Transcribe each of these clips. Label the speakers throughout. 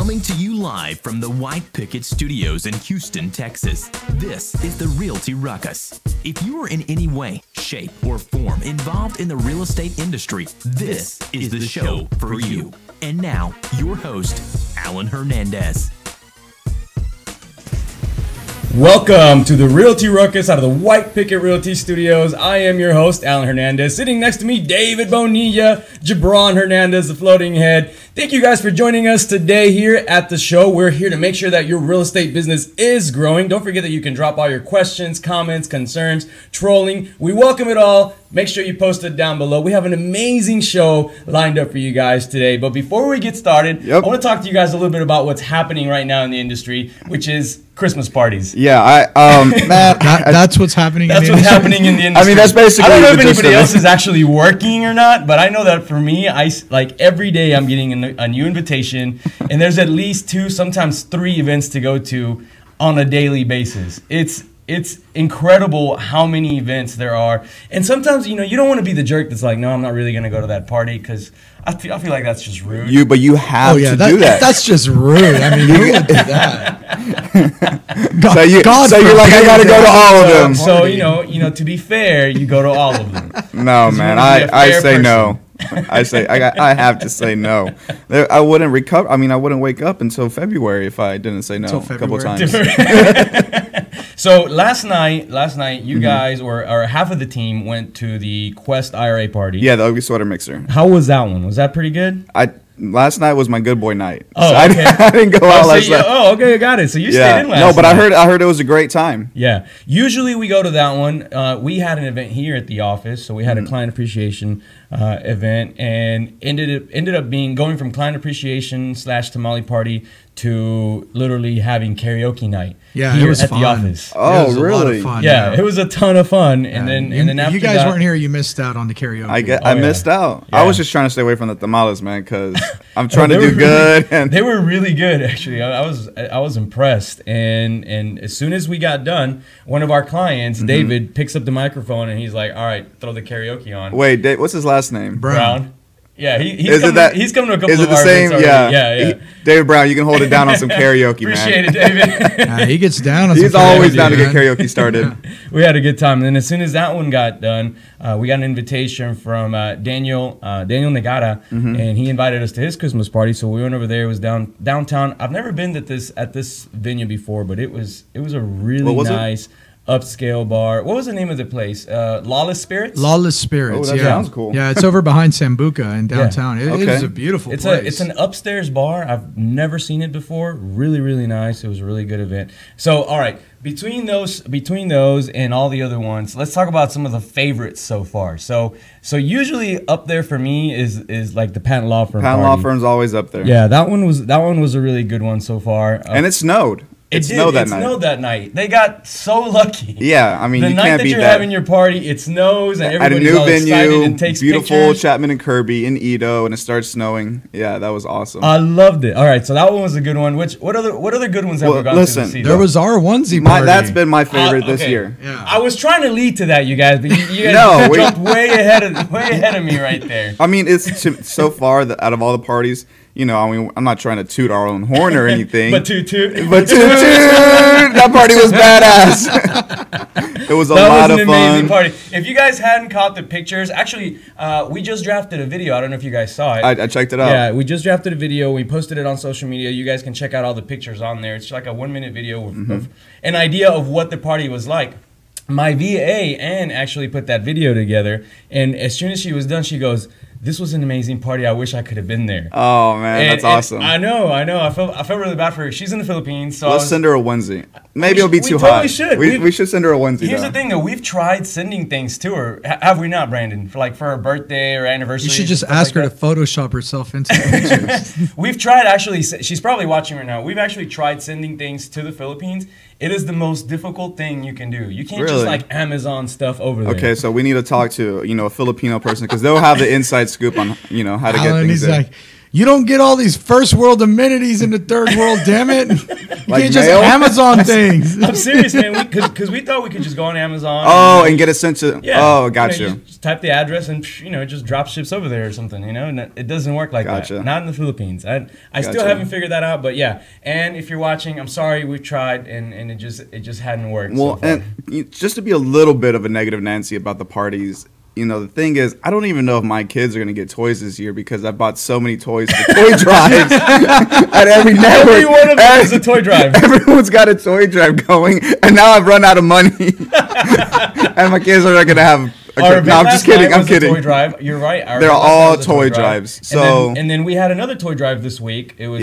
Speaker 1: Coming to you live from the White Picket Studios in Houston, Texas, this is the Realty Ruckus. If you are in any way, shape, or form involved in the real estate industry, this is the show for you. And now, your host, Alan Hernandez.
Speaker 2: Welcome to the Realty Ruckus out of the White Picket Realty Studios. I am your host, Alan Hernandez. Sitting next to me, David Bonilla, Jabron Hernandez, the floating head. Thank you guys for joining us today here at the show. We're here to make sure that your real estate business is growing. Don't forget that you can drop all your questions, comments, concerns, trolling. We welcome it all. Make sure you post it down below. We have an amazing show lined up for you guys today. But before we get started, I want to talk to you guys a little bit about what's happening right now in the industry, which is Christmas parties.
Speaker 3: Yeah,
Speaker 4: that's what's happening.
Speaker 2: That's what's happening in the industry.
Speaker 3: I mean, that's basically.
Speaker 2: I don't know if anybody else is actually working or not, but I know that for me, like every day I'm getting a new invitation, and there's at least 2, sometimes 3 events to go to on a daily basis. It's incredible how many events there are. And sometimes, you don't want to be the jerk that's like, no, I'm not really going to go to that party because I feel like that's just rude.
Speaker 3: But you have to do that.
Speaker 4: That's just rude. I mean, who would do that?
Speaker 3: So you're like, I got to go to all of them.
Speaker 2: So, to be fair, you go to all of them.
Speaker 3: No, man, I say no. I have to say no. I wouldn't recover. I mean, I wouldn't wake up until February if I didn't say no a couple times.
Speaker 2: So last night, you guys or half of the team went to the Quest IRA party.
Speaker 3: Yeah, the Ugly Sweater Mixer.
Speaker 2: How was that one? Was that pretty good?
Speaker 3: Last night was my good boy night.
Speaker 2: Oh,
Speaker 3: so
Speaker 2: okay.
Speaker 3: I didn't go out last night.
Speaker 2: Oh, okay, I got it. So you stayed in last night.
Speaker 3: No, but I heard it was a great time.
Speaker 2: Yeah. Usually we go to that one. We had an event here at the office, so we had a client appreciation event, and ended up going from client appreciation / tamale party to literally having karaoke night.
Speaker 4: Yeah,
Speaker 2: here
Speaker 4: it was
Speaker 2: at
Speaker 4: fun.
Speaker 2: the office.
Speaker 3: Oh,
Speaker 4: it was
Speaker 3: really?
Speaker 4: A lot of fun,
Speaker 2: yeah, it was a ton of fun. And then after
Speaker 4: you guys weren't here, you missed out on the karaoke.
Speaker 3: I missed out.
Speaker 2: Yeah.
Speaker 3: I was just trying to stay away from the tamales, man, because I'm trying to do good. And
Speaker 2: they were really good, actually. I was impressed. And as soon as we got done, one of our clients, David, picks up the microphone and he's like, "All right, throw the karaoke on."
Speaker 3: Wait, Dave, what's his last name?
Speaker 2: Brown. Yeah, he's coming to a couple
Speaker 3: is it
Speaker 2: of
Speaker 3: the
Speaker 2: our
Speaker 3: same?
Speaker 2: events already. Yeah.
Speaker 3: David Brown, you can hold it down on some karaoke,
Speaker 2: Appreciate
Speaker 3: man.
Speaker 2: it, David.
Speaker 4: He gets down on
Speaker 3: He's
Speaker 4: some
Speaker 3: always
Speaker 4: karaoke,
Speaker 3: down to
Speaker 4: man.
Speaker 3: get karaoke started.
Speaker 2: We had a good time. And then as soon as that one got done, we got an invitation from Daniel Negata, and he invited us to his Christmas party. So we went over there. It was downtown. I've never been at this venue before, but it was a really nice upscale bar. What was the name of the place? Lawless Spirits?
Speaker 4: Lawless Spirits.
Speaker 3: Oh, that sounds cool.
Speaker 4: Yeah, it's over behind Sambuca in downtown. It is a beautiful place.
Speaker 2: It's an upstairs bar. I've never seen it before. Really, really nice. It was a really good event. So, all right, between those and all the other ones, let's talk about some of the favorites so far. So usually up there for me is like the Patent Law Firm.
Speaker 3: Patent Law Firm's always up there.
Speaker 2: Yeah, that one was a really good one so far.
Speaker 3: And it snowed. It snowed that night.
Speaker 2: They got so lucky.
Speaker 3: Yeah, I mean, you can't beat that.
Speaker 2: The night that you're having your party, it snows and everybody's all excited and takes
Speaker 3: beautiful
Speaker 2: pictures.
Speaker 3: Chapman and Kirby in Edo, and it starts snowing. Yeah, that was awesome.
Speaker 2: I loved it. All right, so that one was a good one. What other good ones have we gone to see?
Speaker 4: There was our onesie party.
Speaker 3: That's been my favorite this year.
Speaker 4: Yeah.
Speaker 2: I was trying to lead to that, you guys, but you guys jumped way ahead of me right there.
Speaker 3: I mean, it's so far out of all the parties. I mean, I'm not trying to toot our own horn or anything.
Speaker 2: But toot.
Speaker 3: That party was badass. It was a lot of fun. That was an amazing
Speaker 2: party. If you guys hadn't caught the pictures, actually, we just drafted a video. I don't know if you guys saw it.
Speaker 3: I checked it out.
Speaker 2: Yeah, we just drafted a video. We posted it on social media. You guys can check out all the pictures on there. It's like a 1-minute video of an idea of what the party was like. My VA, Ann, actually put that video together. And as soon as she was done, she goes, "This was an amazing party. I wish I could have been there."
Speaker 3: Oh man, that's awesome.
Speaker 2: I know. I felt really bad for her. She's in the Philippines, so
Speaker 3: let's send her a onesie. Maybe it'll be too hot. We should send her a onesie.
Speaker 2: Here's the thing, though. We've tried sending things to her. Have we not, Brandon? For her birthday or anniversary.
Speaker 4: You should just ask her to Photoshop herself into the pictures.
Speaker 2: We've tried actually. She's probably watching right now. We've actually tried sending things to the Philippines. It is the most difficult thing you can do. You can't just like Amazon stuff over there.
Speaker 3: Okay, so we need to talk to a Filipino person because they'll have the inside scoop on how to get things.
Speaker 4: He's like, You don't get all these first world amenities in the third world, damn it. You
Speaker 3: Like
Speaker 4: can't just
Speaker 3: mail?
Speaker 4: Amazon things.
Speaker 2: I'm serious, man. Because we thought we could just go on Amazon.
Speaker 3: And get it sent to.
Speaker 2: Yeah.
Speaker 3: Oh, got you.
Speaker 2: Just type the address and it just drop ships over there or something. And it doesn't work like that. Not in the Philippines. I still haven't figured that out, but yeah. And if you're watching, I'm sorry, we tried and it just hadn't worked.
Speaker 3: Well,
Speaker 2: so far.
Speaker 3: and just to be a little bit of a negative Nancy about the parties. The thing is, I don't even know if my kids are going to get toys this year because I bought so many toys for toy drives at every network.
Speaker 2: Every one of them is a toy drive.
Speaker 3: Everyone's got a toy drive going, and now I've run out of money. And my kids are not going to have... No, I'm just kidding. I'm kidding.
Speaker 2: Toy drive. You're right.
Speaker 3: They're all toy drives. So
Speaker 2: and then we had another toy drive this week. It was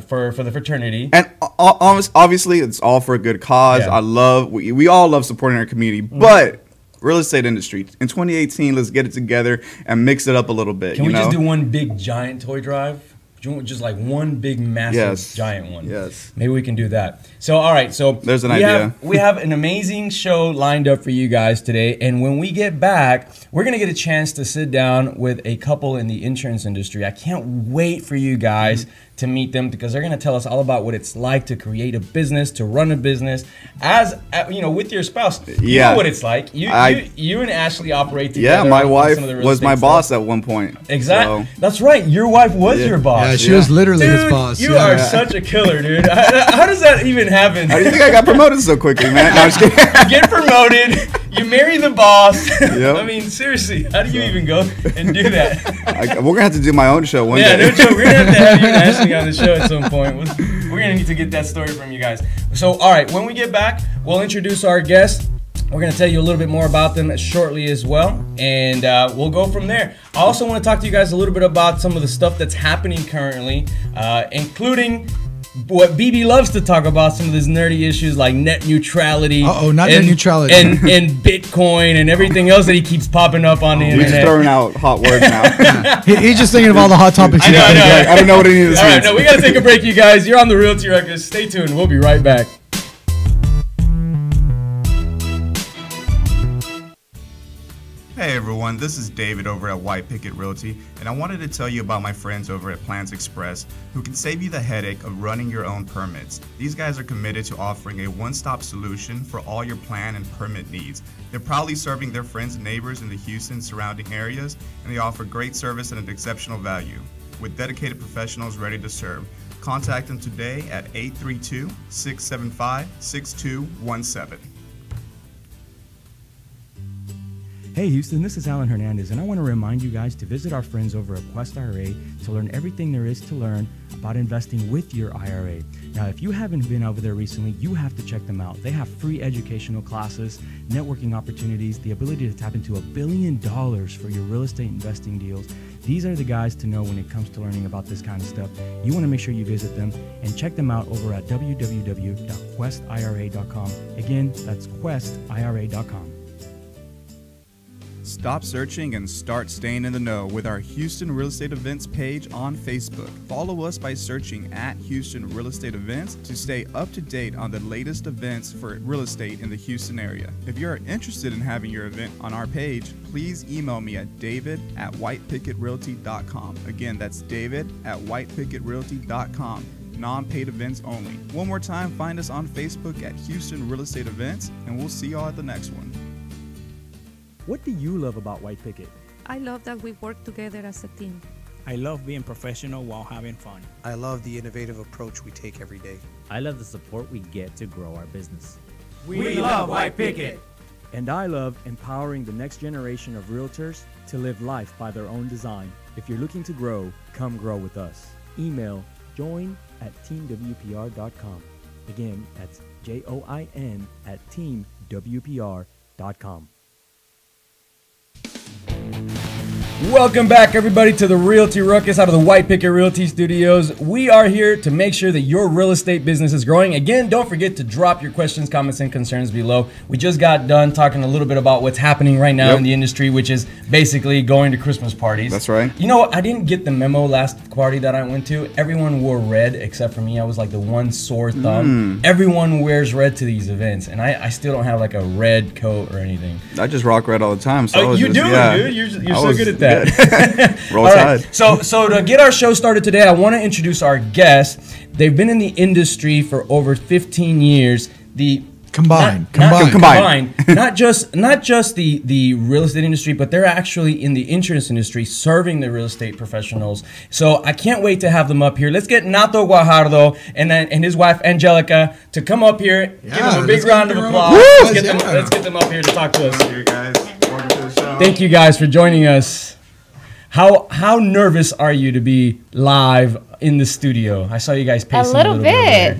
Speaker 2: for the fraternity.
Speaker 3: And obviously, it's all for a good cause.
Speaker 2: Yeah.
Speaker 3: We all love supporting our community, but... Real estate industry in 2018. Let's get it together and mix it up a little bit.
Speaker 2: Can we just do one big giant toy drive? Just like one big massive giant one.
Speaker 3: Yes.
Speaker 2: Maybe we can do that. So all right. So
Speaker 3: there's an idea.
Speaker 2: We have an amazing show lined up for you guys today. And when we get back, we're gonna get a chance to sit down with a couple in the insurance industry. I can't wait for you guys to meet them because they're going to tell us all about what it's like to create a business, to run a business, as with your spouse. You know what it's like. You and Ashley operate together.
Speaker 3: Yeah, my wife was my boss at one point.
Speaker 2: Exactly. So. That's right. Your wife was your boss.
Speaker 4: Yeah, she was literally his boss.
Speaker 2: You are such a killer, dude. How does that even happen?
Speaker 3: How do you think I got promoted so quickly, man? No, I'm just kidding.
Speaker 2: You get promoted. You marry the boss.
Speaker 3: Yep.
Speaker 2: I mean, seriously, how do you even go and do that?
Speaker 3: We're going to have to do my own show one day.
Speaker 2: Yeah, no joke. We're going to have to have you and Ashley on the show at some point. We're going to need to get that story from you guys. So, all right, when we get back, we'll introduce our guests. We're going to tell you a little bit more about them shortly as well, and we'll go from there. I also want to talk to you guys a little bit about some of the stuff that's happening currently, including what BB loves to talk about, some of these nerdy issues like net neutrality.
Speaker 4: Net neutrality.
Speaker 2: And Bitcoin and everything else that he keeps popping up on the internet.
Speaker 3: He's just throwing out hot words now.
Speaker 4: He's just thinking of all the hot topics.
Speaker 2: I know.
Speaker 3: I don't know what any of this means.
Speaker 2: All right, we got to take a break, you guys. You're on the Realty Ruckus. Stay tuned. We'll be right back.
Speaker 5: Hey everyone, this is David over at White Picket Realty, and I wanted to tell you about my friends over at Plans Express who can save you the headache of running your own permits. These guys are committed to offering a one-stop solution for all your plan and permit needs. They're proudly serving their friends and neighbors in the Houston surrounding areas, and they offer great service and an exceptional value. With dedicated professionals ready to serve, contact them today at 832-675-6217.
Speaker 6: Hey Houston, this is Alan Hernandez, and I want to remind you guys to visit our friends over at Quest IRA to learn everything there is to learn about investing with your IRA. Now, if you haven't been over there recently, you have to check them out. They have free educational classes, networking opportunities, the ability to tap into $1 billion for your real estate investing deals. These are the guys to know when it comes to learning about this kind of stuff. You want to make sure you visit them and check them out over at www.questira.com. Again, that's questira.com.
Speaker 3: Stop searching and start staying in the know with our Houston Real Estate Events page on Facebook. Follow us by searching at Houston Real Estate Events to stay up to date on the latest events for real estate in the Houston area. If you are interested in having your event on our page, please email me at david@whitepicketrealty.com. Again, that's david@whitepicketrealty.com. Non-paid events only. One more time, find us on Facebook at Houston Real Estate Events, and we'll see y'all at the next one.
Speaker 6: What do you love about White Picket?
Speaker 7: I love that we work together as a team.
Speaker 8: I love being professional while having fun.
Speaker 9: I love the innovative approach we take every day.
Speaker 10: I love the support we get to grow our business.
Speaker 11: We love White Picket.
Speaker 6: And I love empowering the next generation of realtors to live life by their own design. If you're looking to grow, come grow with us. Email join@teamwpr.com. Again, that's join@teamwpr.com.
Speaker 2: Welcome back, everybody, to the Realty Ruckus out of the White Picket Realty Studios. We are here to make sure that your real estate business is growing. Again, don't forget to drop your questions, comments, and concerns below. We just got done talking a little bit about what's happening right now in the industry, which is basically going to Christmas parties.
Speaker 3: That's right.
Speaker 2: You know what? I didn't get the memo last party that I went to. Everyone wore red except for me. I was like the one sore thumb. Everyone wears red to these events, and I still don't have like a red coat or anything.
Speaker 3: I just rock red all the time. So
Speaker 2: you do, dude. You're so good at that. that.
Speaker 12: Roll
Speaker 2: All
Speaker 12: Tide.
Speaker 2: right. So to get our show started today, I want to introduce our guests. They've been in the industry for over 15 years. Combined. Not just the real estate industry, but they're actually in the insurance industry, serving the real estate professionals. So I can't wait to have them up here. Let's get Nato Guajardo and his wife Angelica to come up here. Give them a big round of applause. Let's get them up here to talk to us. Thank you guys for joining us. How nervous are you to be live in the studio? I saw you guys pacing a little bit.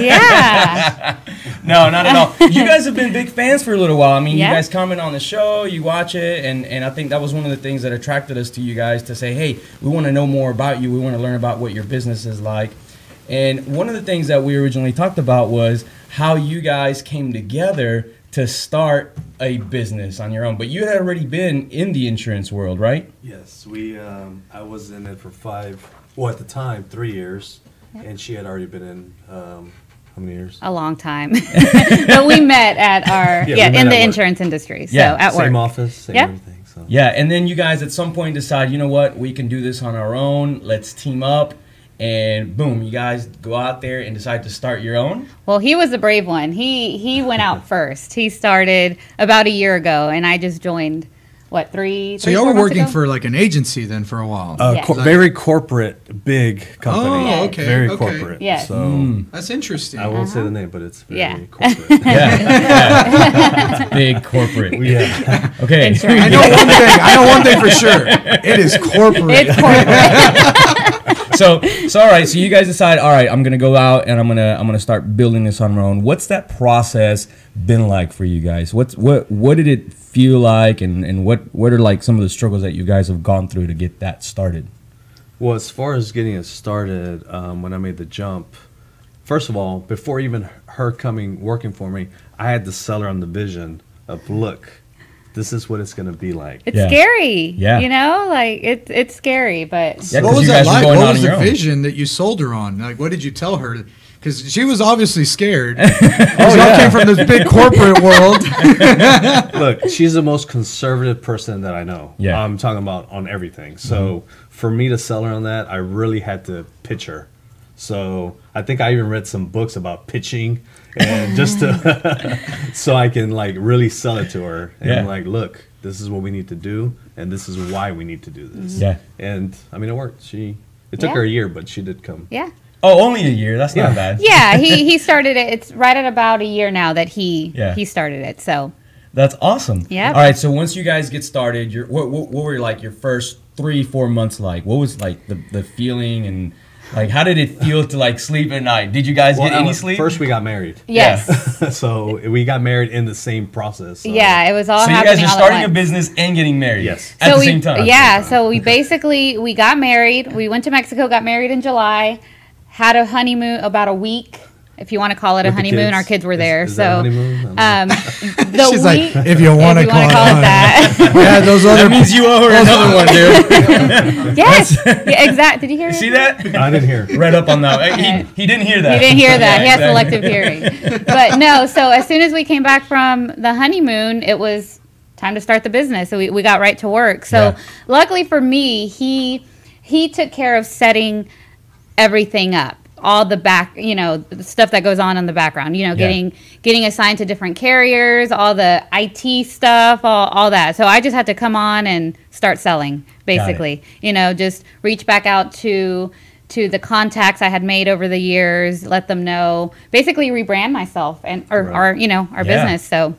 Speaker 13: Yeah.
Speaker 2: No, not at all. You guys have been big fans for a little while. I mean, you guys comment on the show, you watch it, and I think that was one of the things that attracted us to you guys to say, hey, we want to know more about you. We want to learn about what your business is like. And one of the things that we originally talked about was how you guys came together to start a business on your own. But you had already been in the insurance world, right?
Speaker 14: Yes, I was in it for at the time, 3 years, and she had already been in, how many years?
Speaker 13: A long time. But we met at our, in the insurance industry, so at work.
Speaker 14: Same office, same everything. So.
Speaker 2: Yeah, and then you guys at some point decide, you know what, we can do this on our own, let's team up. And boom, you guys go out there and decide to start your own?
Speaker 13: Well, he was the brave one. He went out first. He started about a year ago, and I just joined, what, three
Speaker 4: So y'all were
Speaker 13: 4 months
Speaker 4: working
Speaker 13: ago?
Speaker 4: for like an agency then for a while?
Speaker 14: Very corporate, big company.
Speaker 4: Oh, okay.
Speaker 14: Very corporate.
Speaker 13: Yes.
Speaker 14: So
Speaker 4: that's interesting.
Speaker 14: I won't say the name, but it's very corporate.
Speaker 2: It's big corporate. Okay.
Speaker 4: I know one thing for sure. It is corporate.
Speaker 13: It's corporate.
Speaker 2: So all right. So you guys decide, all right, I'm gonna go out and I'm gonna start building this on my own. What's that process been like for you guys? What did it feel like, and what are like some of the struggles that you guys have gone through to get that started?
Speaker 14: Well, as far as getting it started, when I made the jump, first of all, before even her working for me, I had to sell her on the vision of, look, this is what it's going to be like.
Speaker 13: It's scary. Yeah. You know, like it's scary, but
Speaker 4: what was that like? What was the vision that you sold her on? Like, what did you tell her? Because she was obviously scared. Y'all came from this big corporate world.
Speaker 14: Look, she's the most conservative person that I know.
Speaker 2: Yeah.
Speaker 14: I'm talking about on everything. So for me to sell her on that, I really had to pitch her. So I think I even read some books about pitching, and just to so I can like really sell it to her. And I'm like, look, this is what we need to do, and this is why we need to do this.
Speaker 2: Yeah.
Speaker 14: And I mean, it worked. It took her a year, but she did come.
Speaker 13: Yeah.
Speaker 2: Oh, only a year. That's not bad.
Speaker 13: Yeah, he started it. It's right at about a year now that he started it. So
Speaker 2: that's awesome.
Speaker 13: Yeah.
Speaker 2: All right. So once you guys get started, what were like your first 3-4 months like? What was like the feeling, and like how did it feel to like sleep at night? Did you guys get any sleep?
Speaker 14: First, we got married.
Speaker 13: Yes.
Speaker 14: So we got married in the same process. So.
Speaker 13: Yeah, it was all.
Speaker 2: So you guys are starting a business and getting married.
Speaker 14: Yes.
Speaker 2: At the same time.
Speaker 13: Yeah. So we got married. We went to Mexico, got married in July. Had a honeymoon about a week, if you want to call it a honeymoon. Our kids were there,
Speaker 14: is that a honeymoon?
Speaker 4: She's like, if you want to call it
Speaker 13: that.
Speaker 4: Yeah, those other.
Speaker 2: That means you owe her another one, dude.
Speaker 13: Yes, exactly. Did you hear?
Speaker 2: See that?
Speaker 14: I didn't hear.
Speaker 2: Read up on that. He didn't hear that.
Speaker 13: He didn't hear that. He has selective hearing. But no. So as soon as we came back from the honeymoon, it was time to start the business. So we got right to work. So luckily for me, he took care of setting everything up, all the the stuff that goes on in the background, getting assigned to different carriers, all the IT stuff, all that. So I just had to come on and start selling, basically. Just reach back out to the contacts I had made over the years, let them know, basically rebrand myself and our business. So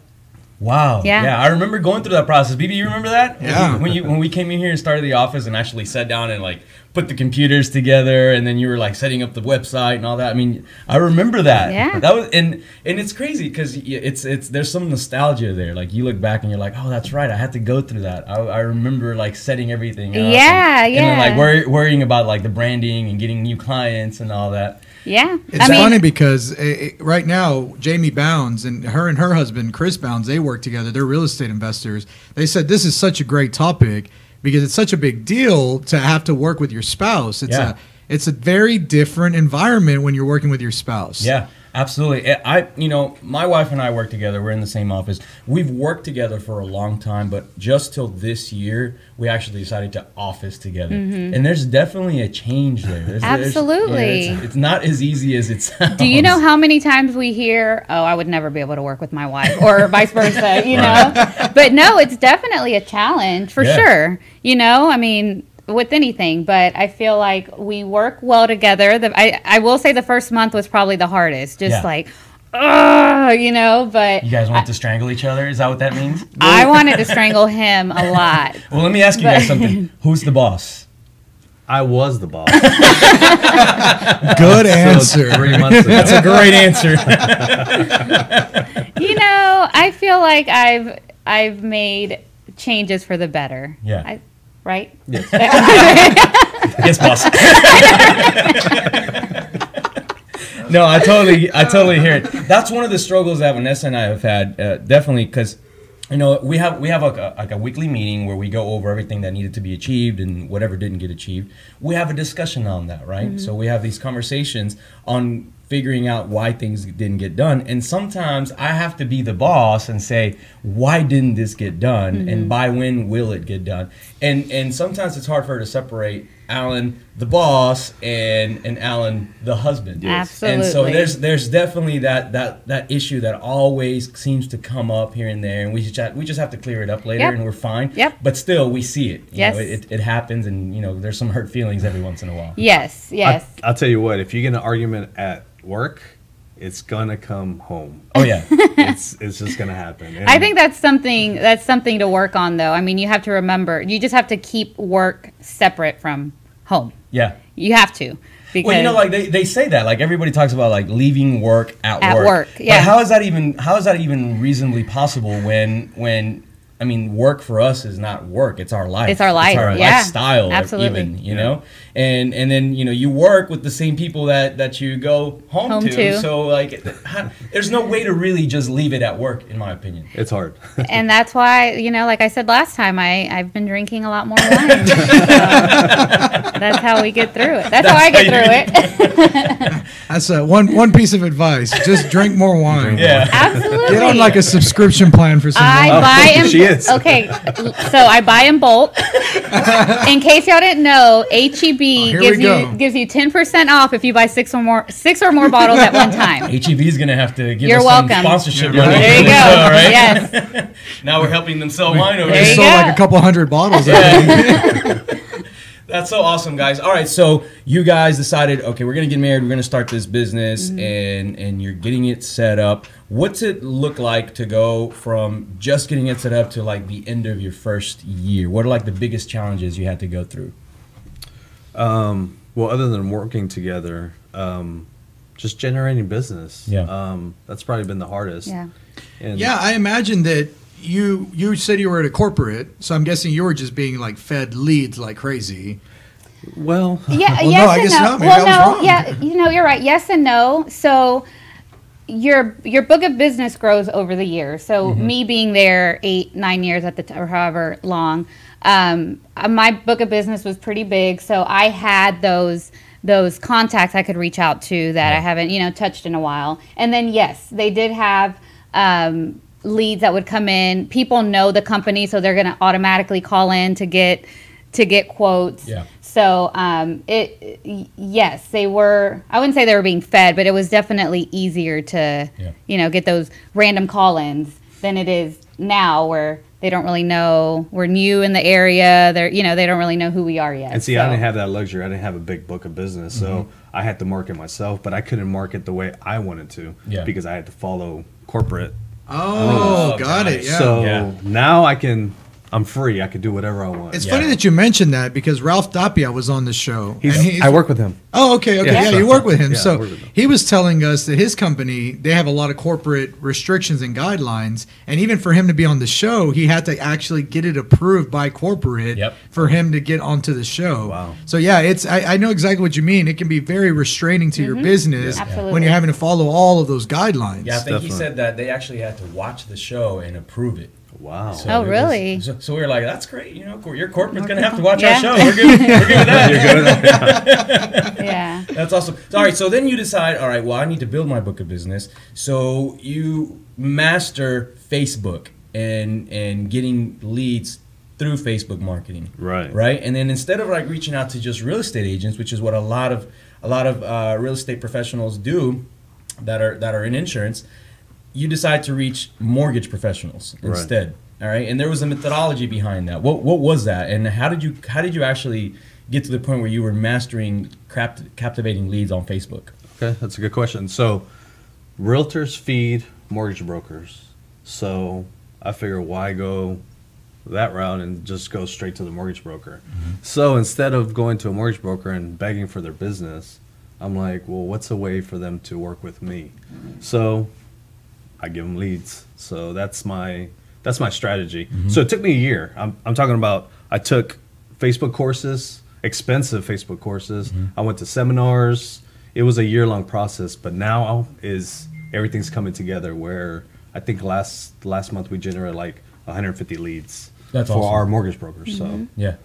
Speaker 2: wow. Yeah. I remember going through that process. BB, you remember that?
Speaker 4: Yeah.
Speaker 2: When we came in here and started the office and actually sat down and like put the computers together, and then you were like setting up the website and all that. I mean, I remember that.
Speaker 13: Yeah.
Speaker 2: That was and it's crazy because it's there's some nostalgia there. Like you look back and you're like, oh, that's right. I had to go through that. I remember like setting everything up.
Speaker 13: And
Speaker 2: then like worrying about like the branding and getting new clients and all that.
Speaker 13: Yeah.
Speaker 4: It's funny because right now, Jamie Bounds and her husband, Chris Bounds, they work together. They're real estate investors. They said this is such a great topic because it's such a big deal to have to work with your spouse. It's a very different environment when you're working with your spouse.
Speaker 2: Yeah. Absolutely. My wife and I work together. We're in the same office. We've worked together for a long time, but just till this year, we actually decided to office together. And there's definitely a change there.
Speaker 13: Absolutely.
Speaker 2: It's not as easy as it sounds.
Speaker 13: Do you know how many times we hear, "Oh, I would never be able to work with my wife," or vice versa, you know? But no, it's definitely a challenge for sure. I mean, with anything, but I feel like we work well together. I will say the first month was probably the hardest. Just but
Speaker 2: you guys want to strangle each other? Is that what that means?
Speaker 13: I wanted to strangle him a lot.
Speaker 2: Well, let me ask you guys something. Who's the boss?
Speaker 14: I was the boss.
Speaker 4: Good answer.
Speaker 14: 3 months ago.
Speaker 2: That's a great answer.
Speaker 13: I feel like I've made changes for the better.
Speaker 2: Yeah.
Speaker 13: Right?
Speaker 14: Yes.
Speaker 2: Yes, boss. No, I totally hear it. That's one of the struggles that Vanessa and I have had, definitely, because we have like a weekly meeting where we go over everything that needed to be achieved and whatever didn't get achieved. We have a discussion on that, right? So we have these conversations on figuring out why things didn't get done. And sometimes I have to be the boss and say, why didn't this get done? And by when will it get done? And sometimes it's hard for her to separate Alan, the boss, and Alan, the husband.
Speaker 13: Yes. Absolutely.
Speaker 2: And so there's definitely that issue that always seems to come up here and there, and we just have to clear it up later, and we're fine.
Speaker 13: Yep.
Speaker 2: But still, we see it.
Speaker 13: Yes.
Speaker 2: It happens, and there's some hurt feelings every once in a while.
Speaker 13: Yes. Yes.
Speaker 14: I'll tell you what. If you get an argument at work, it's gonna come home.
Speaker 2: Oh yeah.
Speaker 14: it's just gonna happen. And
Speaker 13: I think that's something to work on, though. I mean, you have to remember, you just have to keep work separate from home.
Speaker 2: Yeah.
Speaker 13: You have to. Because
Speaker 2: Well, like they say that, like everybody talks about like leaving work at work.
Speaker 13: At work, yeah.
Speaker 2: But how is that even reasonably possible when I mean, work for us is not work. It's our life.
Speaker 13: It's our life.
Speaker 2: It's our
Speaker 13: Yeah.
Speaker 2: lifestyle.
Speaker 13: Absolutely.
Speaker 2: Even, and then you work with the same people that you go home to. So like, there's no way to really just leave it at work, in my opinion.
Speaker 14: It's hard.
Speaker 13: And that's why, like I said last time, I've been drinking a lot more wine. So that's how we get through it. That's how I get through it.
Speaker 4: That's one piece of advice. Just drink more wine.
Speaker 2: Yeah.
Speaker 13: Absolutely.
Speaker 4: Get on like a subscription plan for some wine.
Speaker 14: She is.
Speaker 13: Okay, so I buy in bulk. In case y'all didn't know, HEB gives you 10% off if you buy six or more bottles at one time.
Speaker 2: HEB is gonna have to give
Speaker 13: You're
Speaker 2: us
Speaker 13: welcome.
Speaker 2: some sponsorship
Speaker 4: You're
Speaker 2: money.
Speaker 4: right.
Speaker 13: There you go.
Speaker 2: Right?
Speaker 13: Yes.
Speaker 2: Now we're helping them sell wine over
Speaker 13: There
Speaker 4: They
Speaker 13: you
Speaker 2: here.
Speaker 4: sold
Speaker 13: go.
Speaker 4: like a couple hundred bottles.
Speaker 2: That's so awesome, guys. All right, so you guys decided, okay, we're gonna get married, we're gonna start this business, and you're getting it set up. What's it look like to go from just getting it set up to like the end of your first year? What are like the biggest challenges you had to go through?
Speaker 14: Well, other than working together, just generating business.
Speaker 2: Yeah.
Speaker 14: That's probably been the hardest.
Speaker 13: Yeah.
Speaker 14: And
Speaker 4: Yeah, I imagine that you said you were at a corporate, so I'm guessing you were just being like fed leads like crazy.
Speaker 14: Well,
Speaker 13: Yeah,
Speaker 4: Well,
Speaker 13: yes
Speaker 4: no, I
Speaker 13: and
Speaker 4: guess
Speaker 13: no.
Speaker 4: not. Maybe
Speaker 13: Well,
Speaker 4: I was
Speaker 13: no,
Speaker 4: wrong.
Speaker 13: yeah, you're right. Yes and no. So your book of business grows over the years. So me being there 8-9 years or however long, my book of business was pretty big. So I had those contacts I could reach out to that I haven't touched in a while. And then yes, they did have leads that would come in. People know the company, so they're going to automatically call in to get quotes.
Speaker 2: Yeah.
Speaker 13: So yes, they were. I wouldn't say they were being fed, but it was definitely easier to get those random call-ins than it is now, where they don't really know we're new in the area. They don't really know who we are yet.
Speaker 14: And see, I didn't have that luxury. I didn't have a big book of business, so I had to market myself, but I couldn't market the way I wanted to because I had to follow corporate.
Speaker 4: Oh, got it. Yeah.
Speaker 14: So now I'm free. I could do whatever I want.
Speaker 4: It's funny that you mentioned that because Ralph Dapia was on the show.
Speaker 14: I work with him.
Speaker 4: Oh, okay. Yeah, you work with him.
Speaker 14: Yeah, I
Speaker 4: So
Speaker 14: work with him.
Speaker 4: he was telling us that his company, they have a lot of corporate restrictions and guidelines. And even for him to be on the show, he had to actually get it approved by corporate for him to get onto the show.
Speaker 14: Wow.
Speaker 4: So yeah, I know exactly what you mean. It can be very restraining to your business when you're having to follow all of those guidelines.
Speaker 2: Yeah, I think he said that they actually had to watch the show and approve it.
Speaker 14: Wow.
Speaker 13: Oh, really?
Speaker 2: So we were like, that's great. You know, your corporate's going to have to watch
Speaker 13: Yeah.
Speaker 2: our show. We're good with that.
Speaker 14: You're good with that.
Speaker 13: Yeah.
Speaker 2: That's awesome. So, all right, so then you decide, all right, well, I need to build my book of business. So you master Facebook and getting leads through Facebook marketing.
Speaker 14: Right.
Speaker 2: Right? And then instead of like reaching out to just real estate agents, which is what a lot of real estate professionals do that are in insurance, you decide to reach mortgage professionals instead. All right? And there was a methodology behind that. What was that? And how did you actually get to the point where you were mastering captivating leads on Facebook?
Speaker 14: Okay, that's a good question. So realtors feed mortgage brokers. So I figure why go that route and just go straight to the mortgage broker. So instead of going to a mortgage broker and begging for their business, I'm like, well, what's a way for them to work with me? So I give them leads. So that's my strategy. So it took me a year. I'm talking about, I took Facebook courses, expensive Facebook courses. I went to seminars. It was a year-long process, but now everything's coming together where I think last month we generated like 150 leads for
Speaker 2: awesome.
Speaker 14: our mortgage brokers. So
Speaker 2: yeah.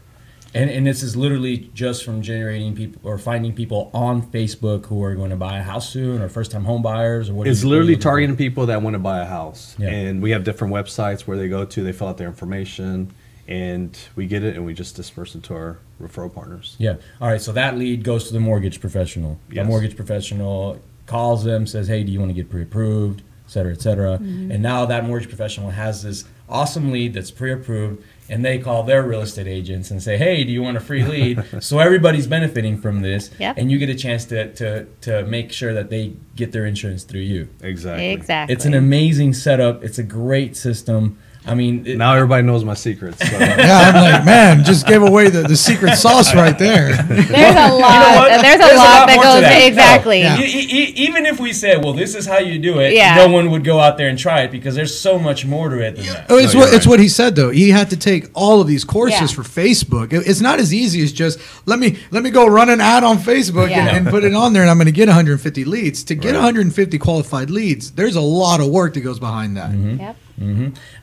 Speaker 2: And this is literally just from generating people or finding people on Facebook who are going to buy a house soon or first-time home buyers, or what?
Speaker 14: It's literally targeting people that want to buy a house.
Speaker 2: Yeah.
Speaker 14: And we have different websites where they go to, they fill out their information, and we get it and we just disperse it to our referral partners.
Speaker 2: Yeah. All right. So that lead goes to the mortgage professional. The
Speaker 14: Yes.
Speaker 2: mortgage professional calls them, says, hey, do you want to get pre-approved, et cetera, et cetera. And now that mortgage professional has this awesome lead that's pre-approved, and they call their real estate agents and say, hey, do you want a free lead? So everybody's benefiting from this.
Speaker 13: Yep.
Speaker 2: And you get a chance to make sure that they get their insurance through you.
Speaker 14: Exactly.
Speaker 13: Exactly.
Speaker 2: It's an amazing setup. It's a great system. I mean,
Speaker 14: Now everybody knows my secrets. So.
Speaker 4: Yeah, I'm like, man, just gave away the secret sauce right there.
Speaker 13: There's a lot. There's a lot that
Speaker 2: more to
Speaker 13: goes
Speaker 2: that.
Speaker 13: exactly.
Speaker 4: Yeah.
Speaker 2: Even if we said, well, this is how you do it,
Speaker 13: Yeah.
Speaker 2: no one would go out there and try it because there's so much more to it than that.
Speaker 4: Oh, it's
Speaker 14: No, you're
Speaker 4: it's
Speaker 14: right.
Speaker 4: what he said though. He had to take all of these courses
Speaker 13: Yeah.
Speaker 4: for Facebook. It's not as easy as just let me go run an ad on Facebook
Speaker 13: Yeah.
Speaker 4: and put it on there, and I'm going to get 150 leads. To get
Speaker 14: Right.
Speaker 4: 150 qualified leads, there's a lot of work that goes behind that.
Speaker 13: Yep.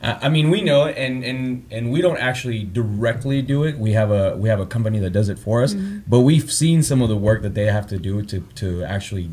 Speaker 2: I mean, we know it, and we don't actually directly do it. We have a company that does it for us, but we've seen some of the work that they have to do to actually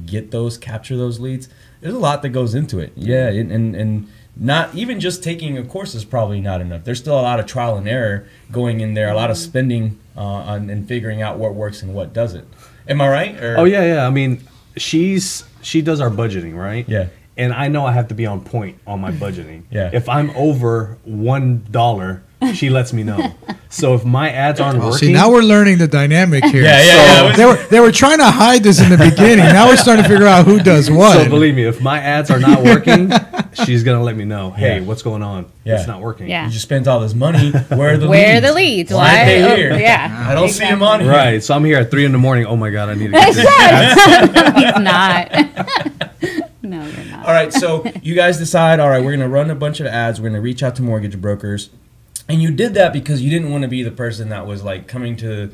Speaker 2: capture those leads. There's a lot that goes into it. Yeah, and not even just taking a course is probably not enough. There's still a lot of trial and error going in there, a lot of spending and figuring out what works and what doesn't. Am I right? Or?
Speaker 14: Oh yeah. I mean, she does our budgeting, right?
Speaker 2: Yeah.
Speaker 14: And I know I have to be on point on my budgeting.
Speaker 2: Yeah.
Speaker 14: If I'm over $1, she lets me know. So if my ads aren't working,
Speaker 4: See, now we're learning the dynamic here.
Speaker 2: Yeah.
Speaker 4: They were trying to hide this in the beginning. Now we're starting to figure out who does what.
Speaker 14: So believe me, if my ads are not working, she's gonna let me know. Hey, what's going on?
Speaker 2: Yeah.
Speaker 14: It's not working.
Speaker 13: Yeah.
Speaker 2: You just spent all this money. Where are the
Speaker 13: Where
Speaker 2: leads?
Speaker 13: are the leads?
Speaker 2: Why aren't they
Speaker 13: Oh,
Speaker 2: here?
Speaker 13: yeah.
Speaker 2: I don't see them on here.
Speaker 14: Right. So I'm here at 3 a.m. Oh my God, I need to get this ad.
Speaker 13: He's not. No, you're not.
Speaker 2: All right, so you guys decide, all right, we're going to run a bunch of ads. We're going to reach out to mortgage brokers. And you did that because you didn't want to be the person that was like coming to